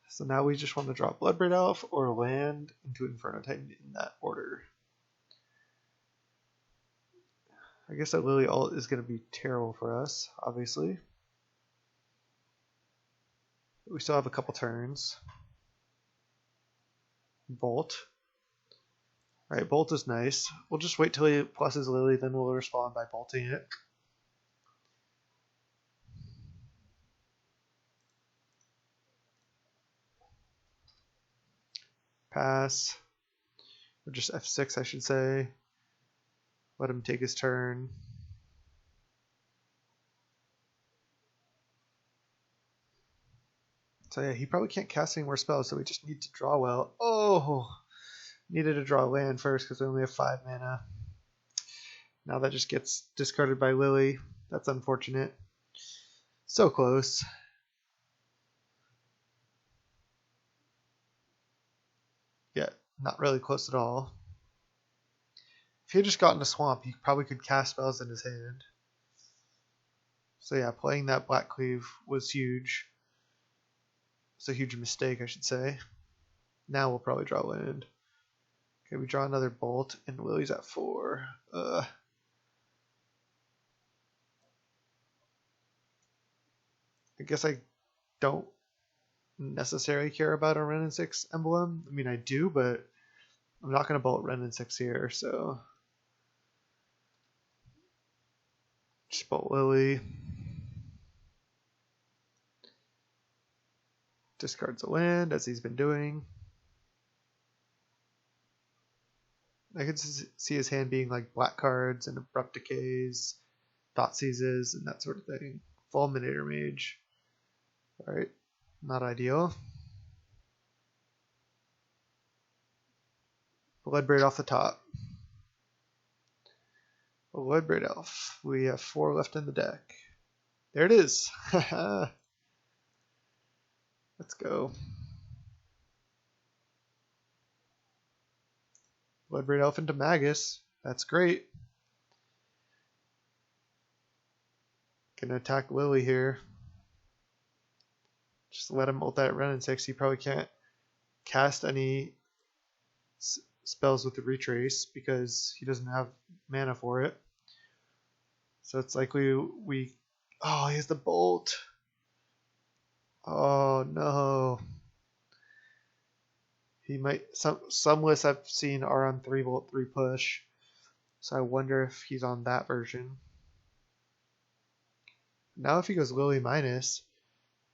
So now we just want to draw Bloodbraid Elf or land into Inferno Titan in that order. I guess that Lily ult is going to be terrible for us, obviously. But we still have a couple turns. Bolt. Alright, Bolt is nice. We'll just wait till he pluses Lily, then we'll respond by bolting it. Pass. Or just F6, I should say. Let him take his turn. So yeah, he probably can't cast any more spells, so we just need to draw well. Oh! Needed to draw land first because we only have 5 mana. Now that just gets discarded by Lily. That's unfortunate. So close. Yeah, not really close at all. If he had just gotten a swamp, he probably could cast spells in his hand. So yeah, playing that Black Cleave was huge. It's a huge mistake, I should say. Now we'll probably draw land. Okay, we draw another Bolt, and Lily's at 4. I guess I don't necessarily care about a Wrenn and 6 emblem. I mean, I do, but I'm not going to Bolt Wrenn and 6 here, so just Bolt Lily. Discards a land, as he's been doing. I could see his hand being like black cards and abrupt decays, thought seizes, and that sort of thing. Fulminator Mage. Alright, not ideal. Bloodbraid off the top. Bloodbraid Elf. We have 4 left in the deck. There it is. Let's go. Bloodbraid Elf into Magus. That's great. Gonna attack Lily here. Just let him ult that Wrenn and 6. He probably can't cast any spells with the Retrace because he doesn't have mana for it. So it's likely we... Oh, he has the Bolt. Oh no. He might... Some lists I've seen are on 3 Bolt, 3 Push. So I wonder if he's on that version. Now if he goes Lily minus,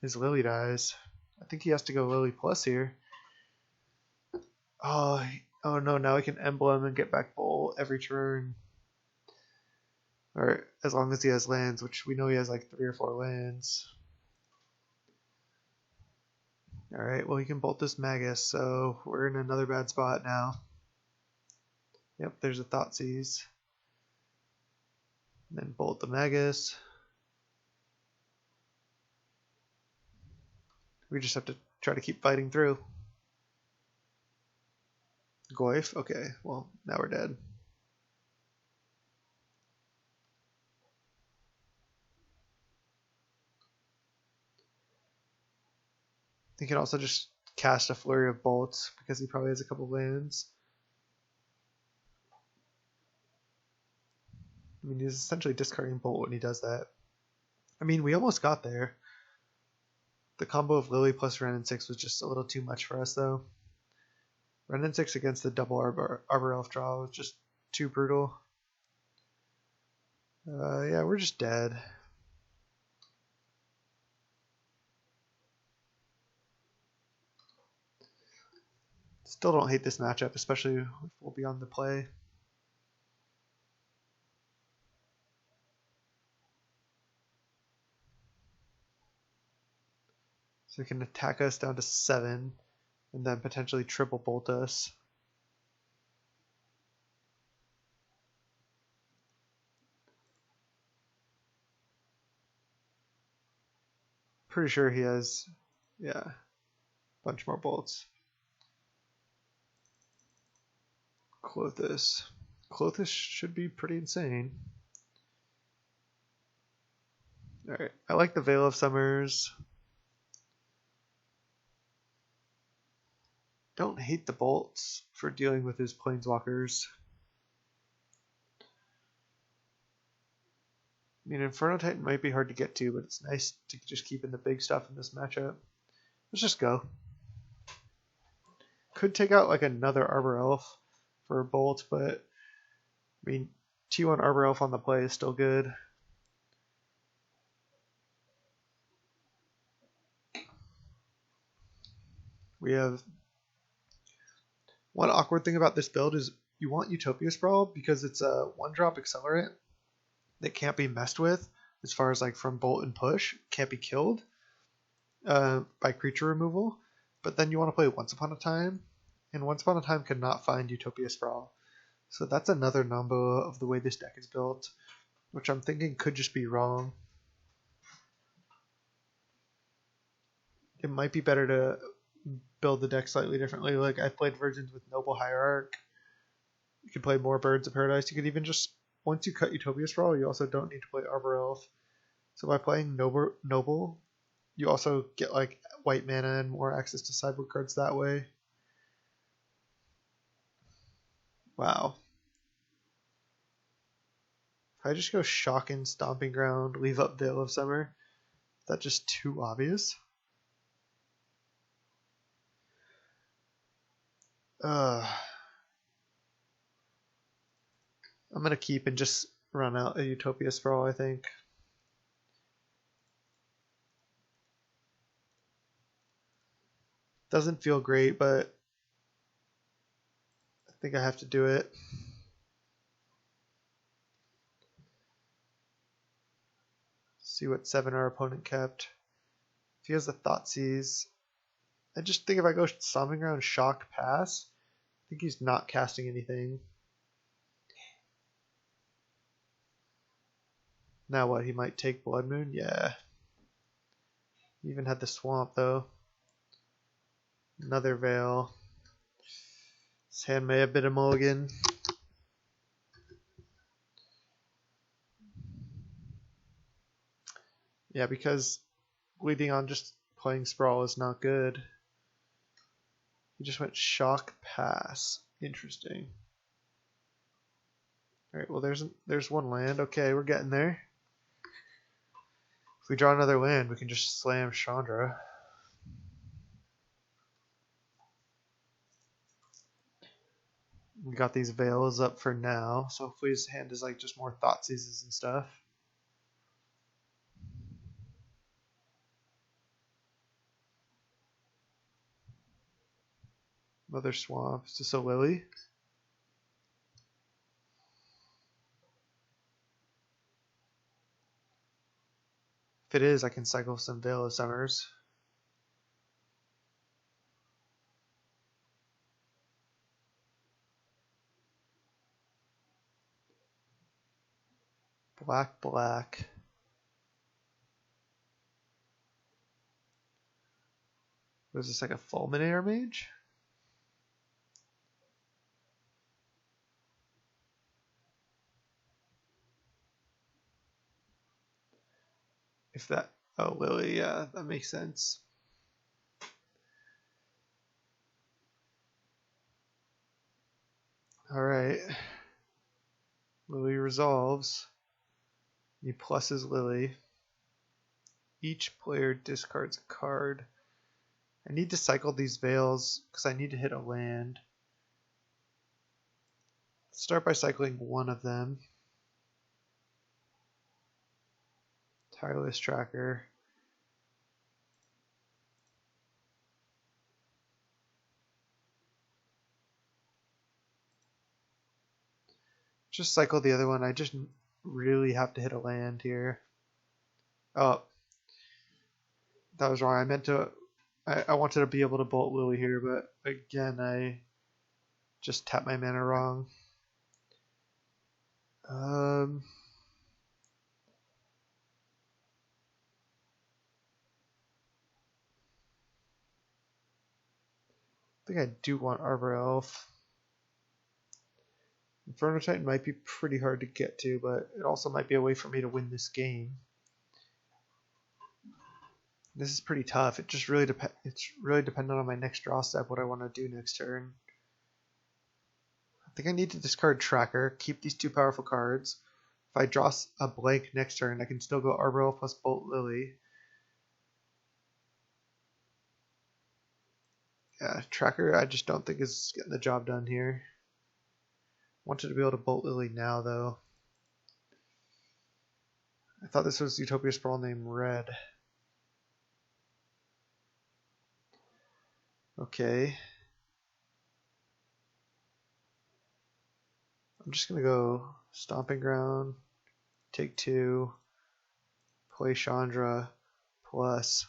his Lily dies. I think he has to go Lily plus here. Oh no, now he can emblem and get back Bolt every turn. Or as long as he has lands, which we know he has like 3 or 4 lands. Alright, well he can Bolt this Magus, so we're in another bad spot now. Yep, there's a Thoughtseize. And then Bolt the Magus. We just have to try to keep fighting through. Goyf? Okay, well, now we're dead. He can also just cast a flurry of bolts because he probably has a couple lands. I mean, he's essentially discarding Bolt when he does that. I mean, we almost got there. The combo of Lily plus Wrenn and 6 was just a little too much for us, though. Wrenn and 6 against the double Arbor Elf draw was just too brutal. Yeah, we're just dead. Still don't hate this matchup, especially if we'll be on the play. So he can attack us down to 7 and then potentially triple bolt us. Pretty sure he has, yeah, a bunch more bolts. Klothys. Klothys should be pretty insane. Alright, I like the Veil of Summers. Don't hate the bolts for dealing with his planeswalkers. I mean, Inferno Titan might be hard to get to, but it's nice to just keep in the big stuff in this matchup. Let's just go. Could take out like another Arbor Elf for a bolt, but I mean, T1 Arbor Elf on the play is still good. We have one awkward thing about this build is you want Utopia Sprawl because it's a 1-drop accelerant that can't be messed with as far as like from bolt and push, can't be killed by creature removal. But then you want to play Once Upon a Time, and Once Upon a Time cannot find Utopia Sprawl. So that's another number of the way this deck is built, which I'm thinking could just be wrong. It might be better to build the deck slightly differently. Like I've played versions with Noble Hierarch You can play more Birds of Paradise. You could even just, once you cut Utopia Sprawl, you also don't need to play Arbor Elf. So by playing Noble, you also get like white mana and more access to sideboard cards that way. Wow. If I just go Shockin', Stomping Ground, leave up Veil of Summer, is that just too obvious? I'm going to keep and just run out a Utopia Sprawl, I think. Doesn't feel great, but I think I have to do it. See what 7 our opponent kept. If he has the Thoughtseize, I just think if I go Stomping Ground, Shock, Pass, I think he's not casting anything. Now what, he might take Blood Moon? Yeah. He even had the Swamp though. Another Veil. His hand may have been a mulligan. Yeah, because bleeding on just playing Sprawl is not good. He just went Shock, Pass. Interesting. Alright, well there's one land. Okay, we're getting there. If we draw another land, we can just slam Chandra. We got these Veils up for now, so hopefully his hand is like just more Thoughtseizes and stuff. Another Swamp. Is this a Lily? If it is, I can cycle some Veil of Summers. Black, black. Was this like a Fulminator Mage? If that, oh, Lily, yeah, that makes sense. Alright. Lily resolves. He pluses Lily. Each player discards a card. I need to cycle these Veils because I need to hit a land. Start by cycling one of them. Tireless Tracker. Just cycle the other one. I just really have to hit a land here. Oh, that was wrong. I meant to. I wanted to be able to bolt Lily here, but again, I just tapped my mana wrong. I think I do want Arbor Elf. Inferno Titan might be pretty hard to get to, but it also might be a way for me to win this game. This is pretty tough. It just really it's really dependent on my next draw step, what I want to do next turn. I think I need to discard Tracker, keep these two powerful cards. If I draw a blank next turn, I can still go Arbor Elf plus Bolt Lily. Yeah, Tracker I just don't think is getting the job done here. Wanted to be able to Bolt Lily now though. I thought this was Utopia Sprawl named Red. Okay. I'm just going to go Stomping Ground, take 2, play Chandra, plus.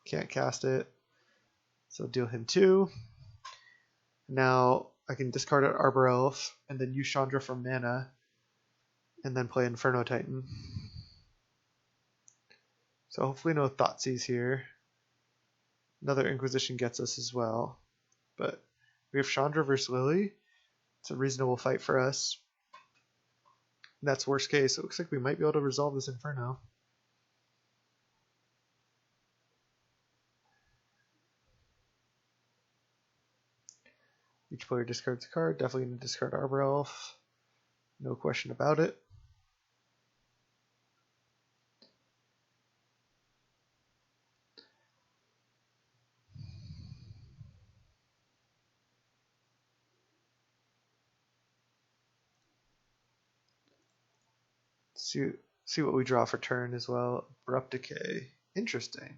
Can't cast it, so deal him 2. Now I can discard an Arbor Elf and then use Chandra for mana and then play Inferno Titan. So hopefully no Thoughtseize here. Another Inquisition gets us as well. But we have Chandra versus Lily. It's a reasonable fight for us. That's worst case. It looks like we might be able to resolve this Inferno. Each player discards a card. Definitely going to discard Arbor Elf. No question about it. See what we draw for turn as well. Abrupt Decay. Interesting.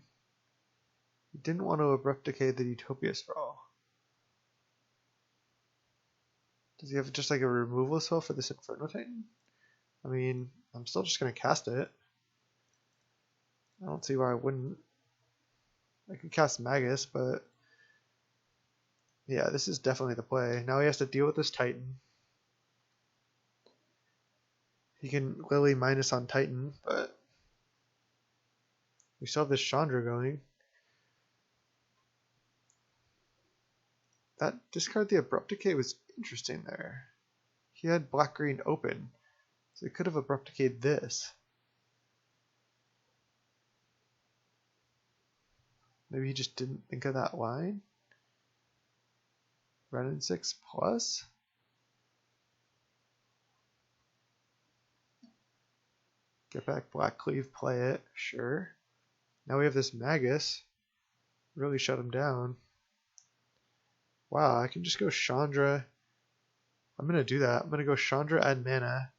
He didn't want to Abrupt Decay the Utopia Sprawl. Does he have just like a removal spell for this Inferno Titan? I mean, I'm still just going to cast it. I don't see why I wouldn't. I could cast Magus, but yeah, this is definitely the play. Now he has to deal with this Titan. He can Lily minus on Titan, but we still have this Chandra going. That discard the Abrupt Decay was interesting there. He had black-green open, so he could have Abrupt Decayed this. Maybe he just didn't think of that line. Red and 6 plus? Get back Black Cleave, play it, sure. Now we have this Magus. Really shut him down. Wow, I can just go Chandra. I'm going to do that. I'm going to go Chandra, add mana,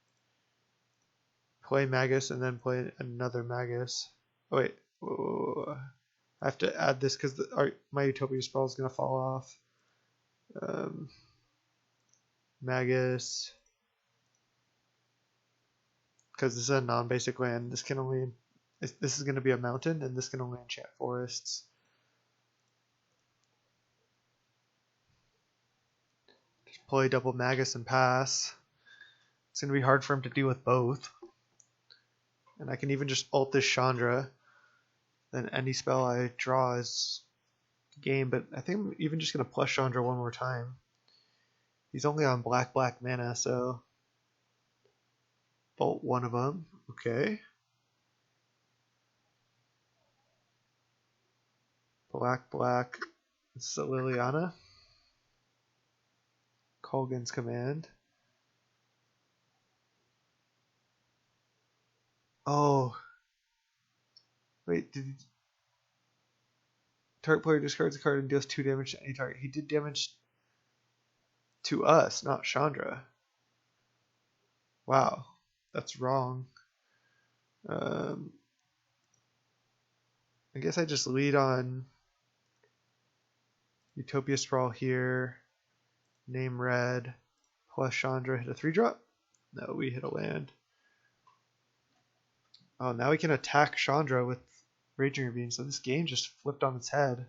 play Magus, and then play another Magus. Oh, wait. Whoa. I have to add this because my Utopia spell is going to fall off. Magus. Because this is a non-basic land. This is going to be a mountain, and this can only enchant forests. Just play double Magus and pass. It's going to be hard for him to deal with both. And I can even just ult this Chandra. Then any spell I draw is game, but I think I'm even just going to plus Chandra one more time. He's only on black mana, so bolt one of them. Okay. Black. This is a Liliana. Colgan's Command. Oh. Wait, target player discards a card and deals 2 damage to any target. He did damage to us, not Chandra. Wow, that's wrong. I guess I just lead on Utopia Sprawl here. Name red. Plus Chandra. Hit a 3-drop? No, we hit a land. Oh, now we can attack Chandra with Raging Ravine, so this game just flipped on its head.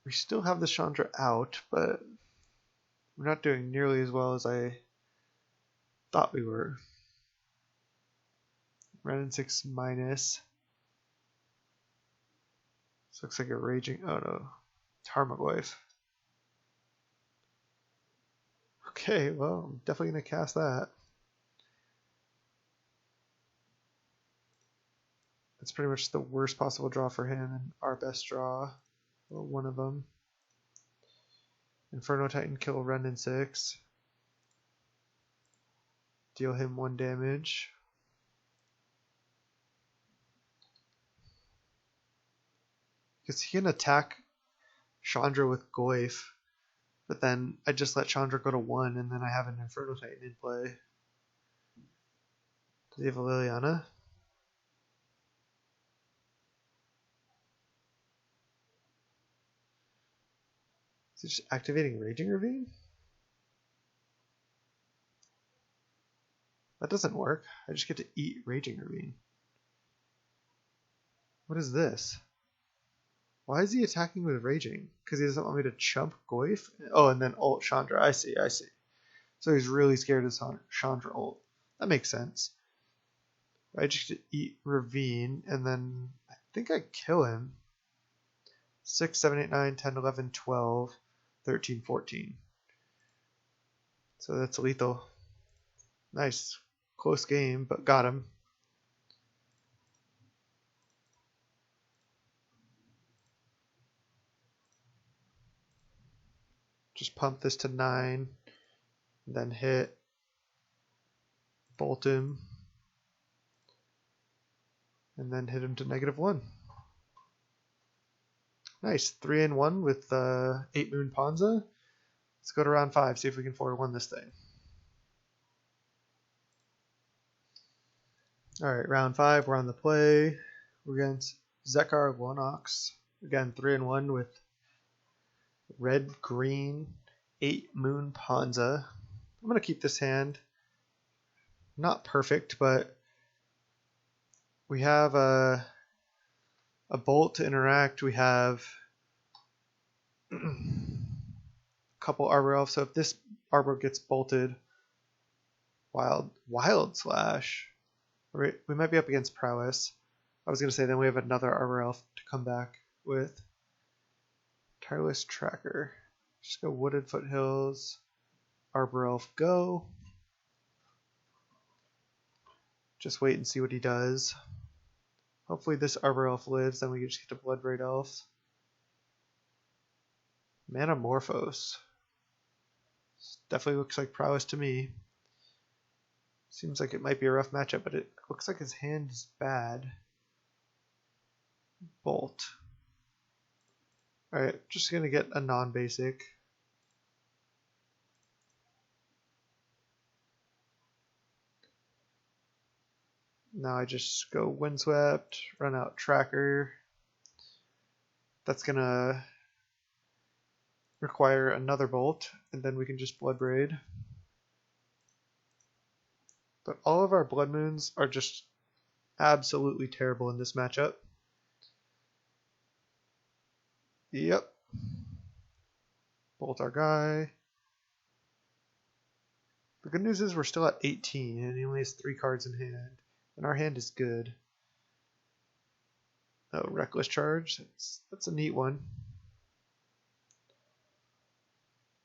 We still have the Chandra out, but we're not doing nearly as well as I thought we were. Red and 6 minus. This looks like a Raging... Oh no. Tarmogoyf. Okay, well, I'm definitely going to cast that. It's pretty much the worst possible draw for him and our best draw. Well, one of them. Inferno Titan kill Ren and 6. Deal him 1 damage. Because he can attack Chandra with Goyf, but then I just let Chandra go to 1 and then I have an Inferno Titan in play. Does he have a Liliana? Is he just activating Raging Ravine? That doesn't work. I just get to eat Raging Ravine. What is this? Why is he attacking with Raging? Because he doesn't want me to chump Goyf? Oh, and then ult Chandra. I see. So he's really scared of Chandra ult. That makes sense. I just eat Ravine, and then I think I kill him. 6, 7, 8, 9, 10, 11, 12, 13, 14. So that's lethal. Nice. Close game, but got him. Just pump this to 9, then hit. Bolt him. And then hit him to -1. Nice. 3 and 1 with 8 Moon Ponza. Let's go to round 5, see if we can 4-1 this thing. Alright, round 5, we're on the play. We're against Zekar Lonox. Again, 3 and 1 with red, green, 8 Moon Ponza. I'm going to keep this hand. Not perfect, but we have a bolt to interact. We have a couple Arbor Elf. So if this Arbor gets bolted, Wild Slash. We might be up against Prowess. I was going to say then we have another Arbor Elf to come back with. Tireless Tracker. Just go Wooded Foothills. Arbor Elf go. Just wait and see what he does. Hopefully this Arbor Elf lives, then we can just get to Bloodbraid Elves. Manamorphose. Definitely looks like Prowess to me. Seems like it might be a rough matchup, but it looks like his hand is bad. Bolt. Alright, just gonna get a non-basic. Now I just go Windswept, run out Tracker. That's gonna require another Bolt, and then we can just Bloodbraid. But all of our Blood Moons are just absolutely terrible in this matchup. Yep. Bolt our guy. The good news is we're still at 18, and he only has 3 cards in hand. And our hand is good. Oh, Reckless Charge. That's a neat one.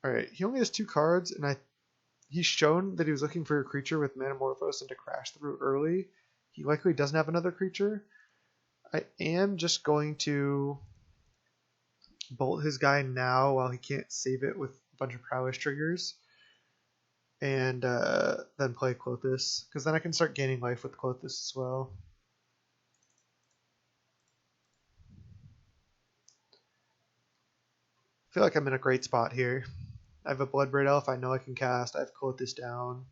Alright, he only has 2 cards, and he's shown that he was looking for a creature with Manamorphose and to crash through early. He likely doesn't have another creature. I am just going to bolt his guy now while he can't save it with a bunch of Prowess triggers. And then play Klothys, because then I can start gaining life with Klothys as well. I feel like I'm in a great spot here. I have a Bloodbraid Elf I know I can cast. I have Klothys down.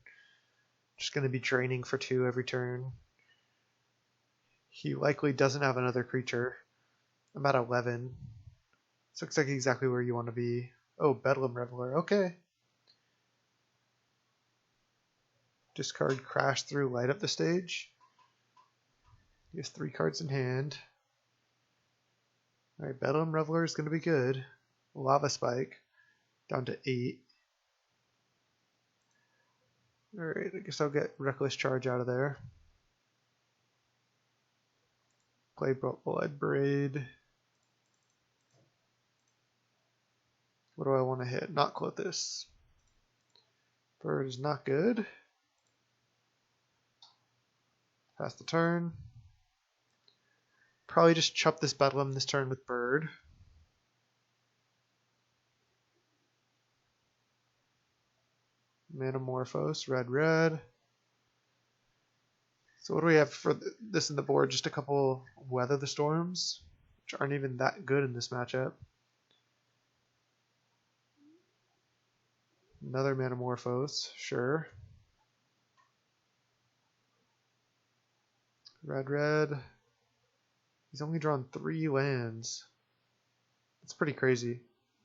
Just going to be draining for 2 every turn. He likely doesn't have another creature. I'm at 11. This looks like exactly where you want to be. Oh, Bedlam Reveler. Okay. Discard Crash Through, light up the stage. He has 3 cards in hand. Alright, Bedlam Reveler is going to be good. Lava Spike, down to 8. Alright, I guess I'll get Reckless Charge out of there. Play Bloodbraid. What do I want to hit? Not Klothys. Bird is not good. Pass the turn. Probably just chop this Bedlam this turn with Bird. Manamorphose, red. So what do we have for this in the board? Just a couple Weather the Storms, which aren't even that good in this matchup. Another Manamorphose, sure. Red. He's only drawn 3 lands. That's pretty crazy.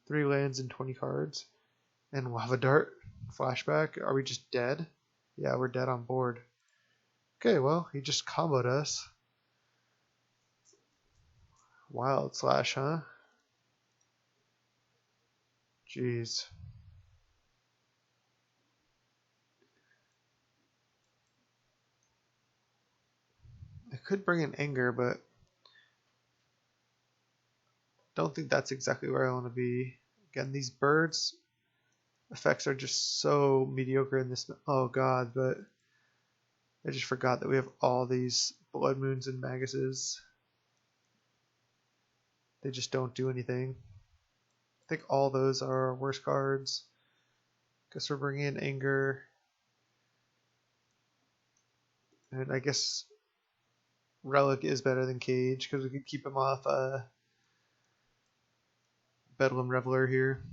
3 lands and 20 cards. And Lava Dart. Flashback. Are we just dead? Yeah, we're dead on board. Okay, well, he just comboed us. Wild Slash, huh? Jeez. could bring in Anger, but don't think that's exactly where I want to be. Again, these birds effects are just so mediocre in this. Oh god, but I just forgot that we have all these Blood Moons and Maguses. They just don't do anything. I think all those are our worst cards. Guess we're bringing in Anger. And I guess Relic is better than Cage because we could keep him off Bedlam Reveler here.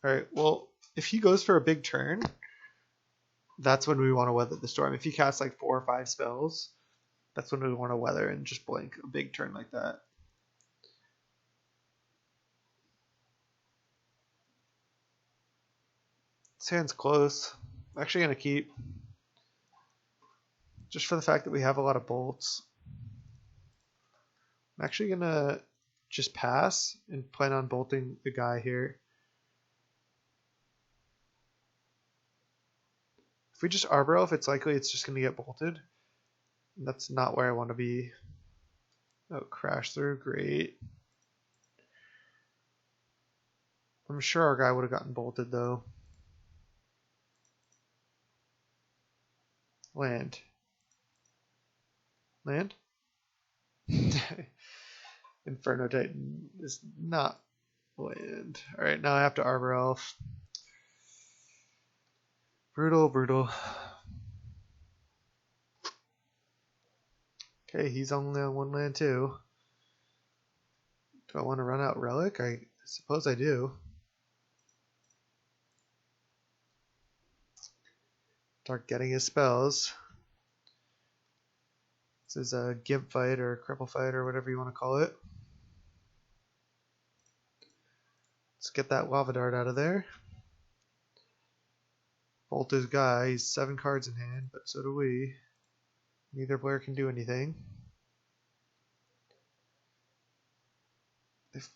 Alright, well, if he goes for a big turn, that's when we want to weather the storm. If he casts like 4 or 5 spells, that's when we want to weather and just blink a big turn like that. This hand's close. I'm actually going to keep. Just for the fact that we have a lot of bolts. I'm actually going to just pass and plan on bolting the guy here. If we just Arbor Elf, it's likely it's just going to get bolted. And that's not where I want to be. Oh, crash through, great. I'm sure our guy would have gotten bolted though. Land. Land? Inferno Titan is not land. Alright, now I have to Arbor Elf. Brutal, brutal. Okay, he's only on 1 land too. Do I want to run out Relic? I suppose I do. Start getting his spells. This is a Gimp fight or a Cripple fight or whatever you want to call it. Let's get that Lava Dart out of there. Bolt his guy. He's 7 cards in hand, but so do we. Neither player can do anything. If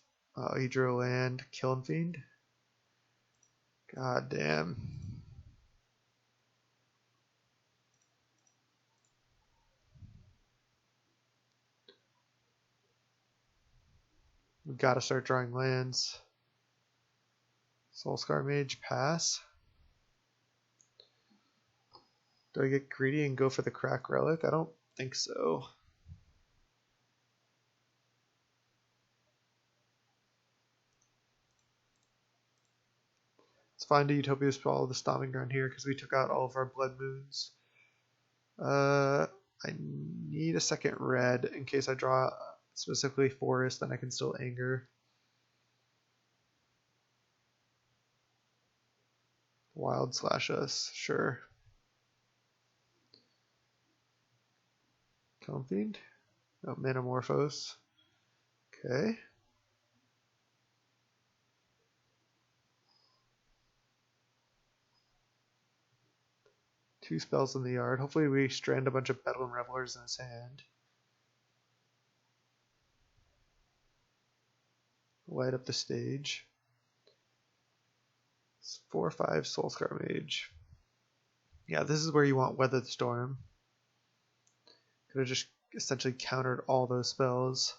he drew a land, Killing Fiend. God damn. We gotta start drawing lands. Soulscar Mage, pass. Do I get greedy and go for the Crack Relic? I don't think so. It's fine to Utopia Sprawl the Stomping Ground here because we took out all of our Blood Moons. I need a second red in case I draw specifically Forest, then I can still Anger. Wild slash us, sure. Killing Fiend. Oh, Metamorphose. Okay. Two spells in the yard. Hopefully we strand a bunch of Bedlam Revelers in his hand. Light up the stage. It's 4 or 5 Soulscar Mage. Yeah, this is where you want Weather the Storm. Could have just essentially countered all those spells.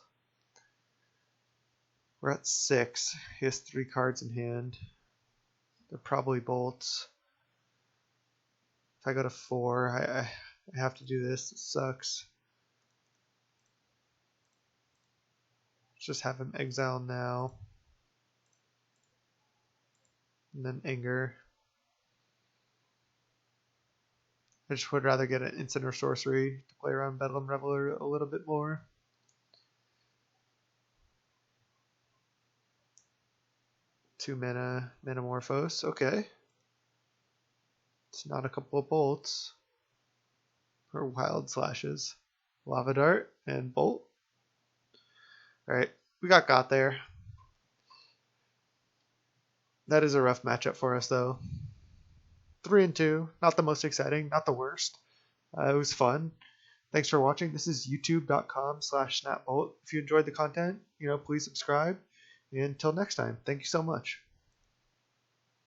We're at 6. He has 3 cards in hand. They're probably bolts. If I go to 4, I have to do this. It sucks. Just have him exile now. And then Anger. I just would rather get an instant or sorcery to play around Bedlam Reveler a little bit more. Two mana, Metamorphose, okay. It's not a couple of bolts. Or Wild Slashes. Lava Dart and Bolt. Alright, we got there. That is a rough matchup for us though. 3-2, not the most exciting, not the worst. It was fun. Thanks for watching. This is youtube.com/snapbolt. If you enjoyed the content, please subscribe. And until next time, thank you so much.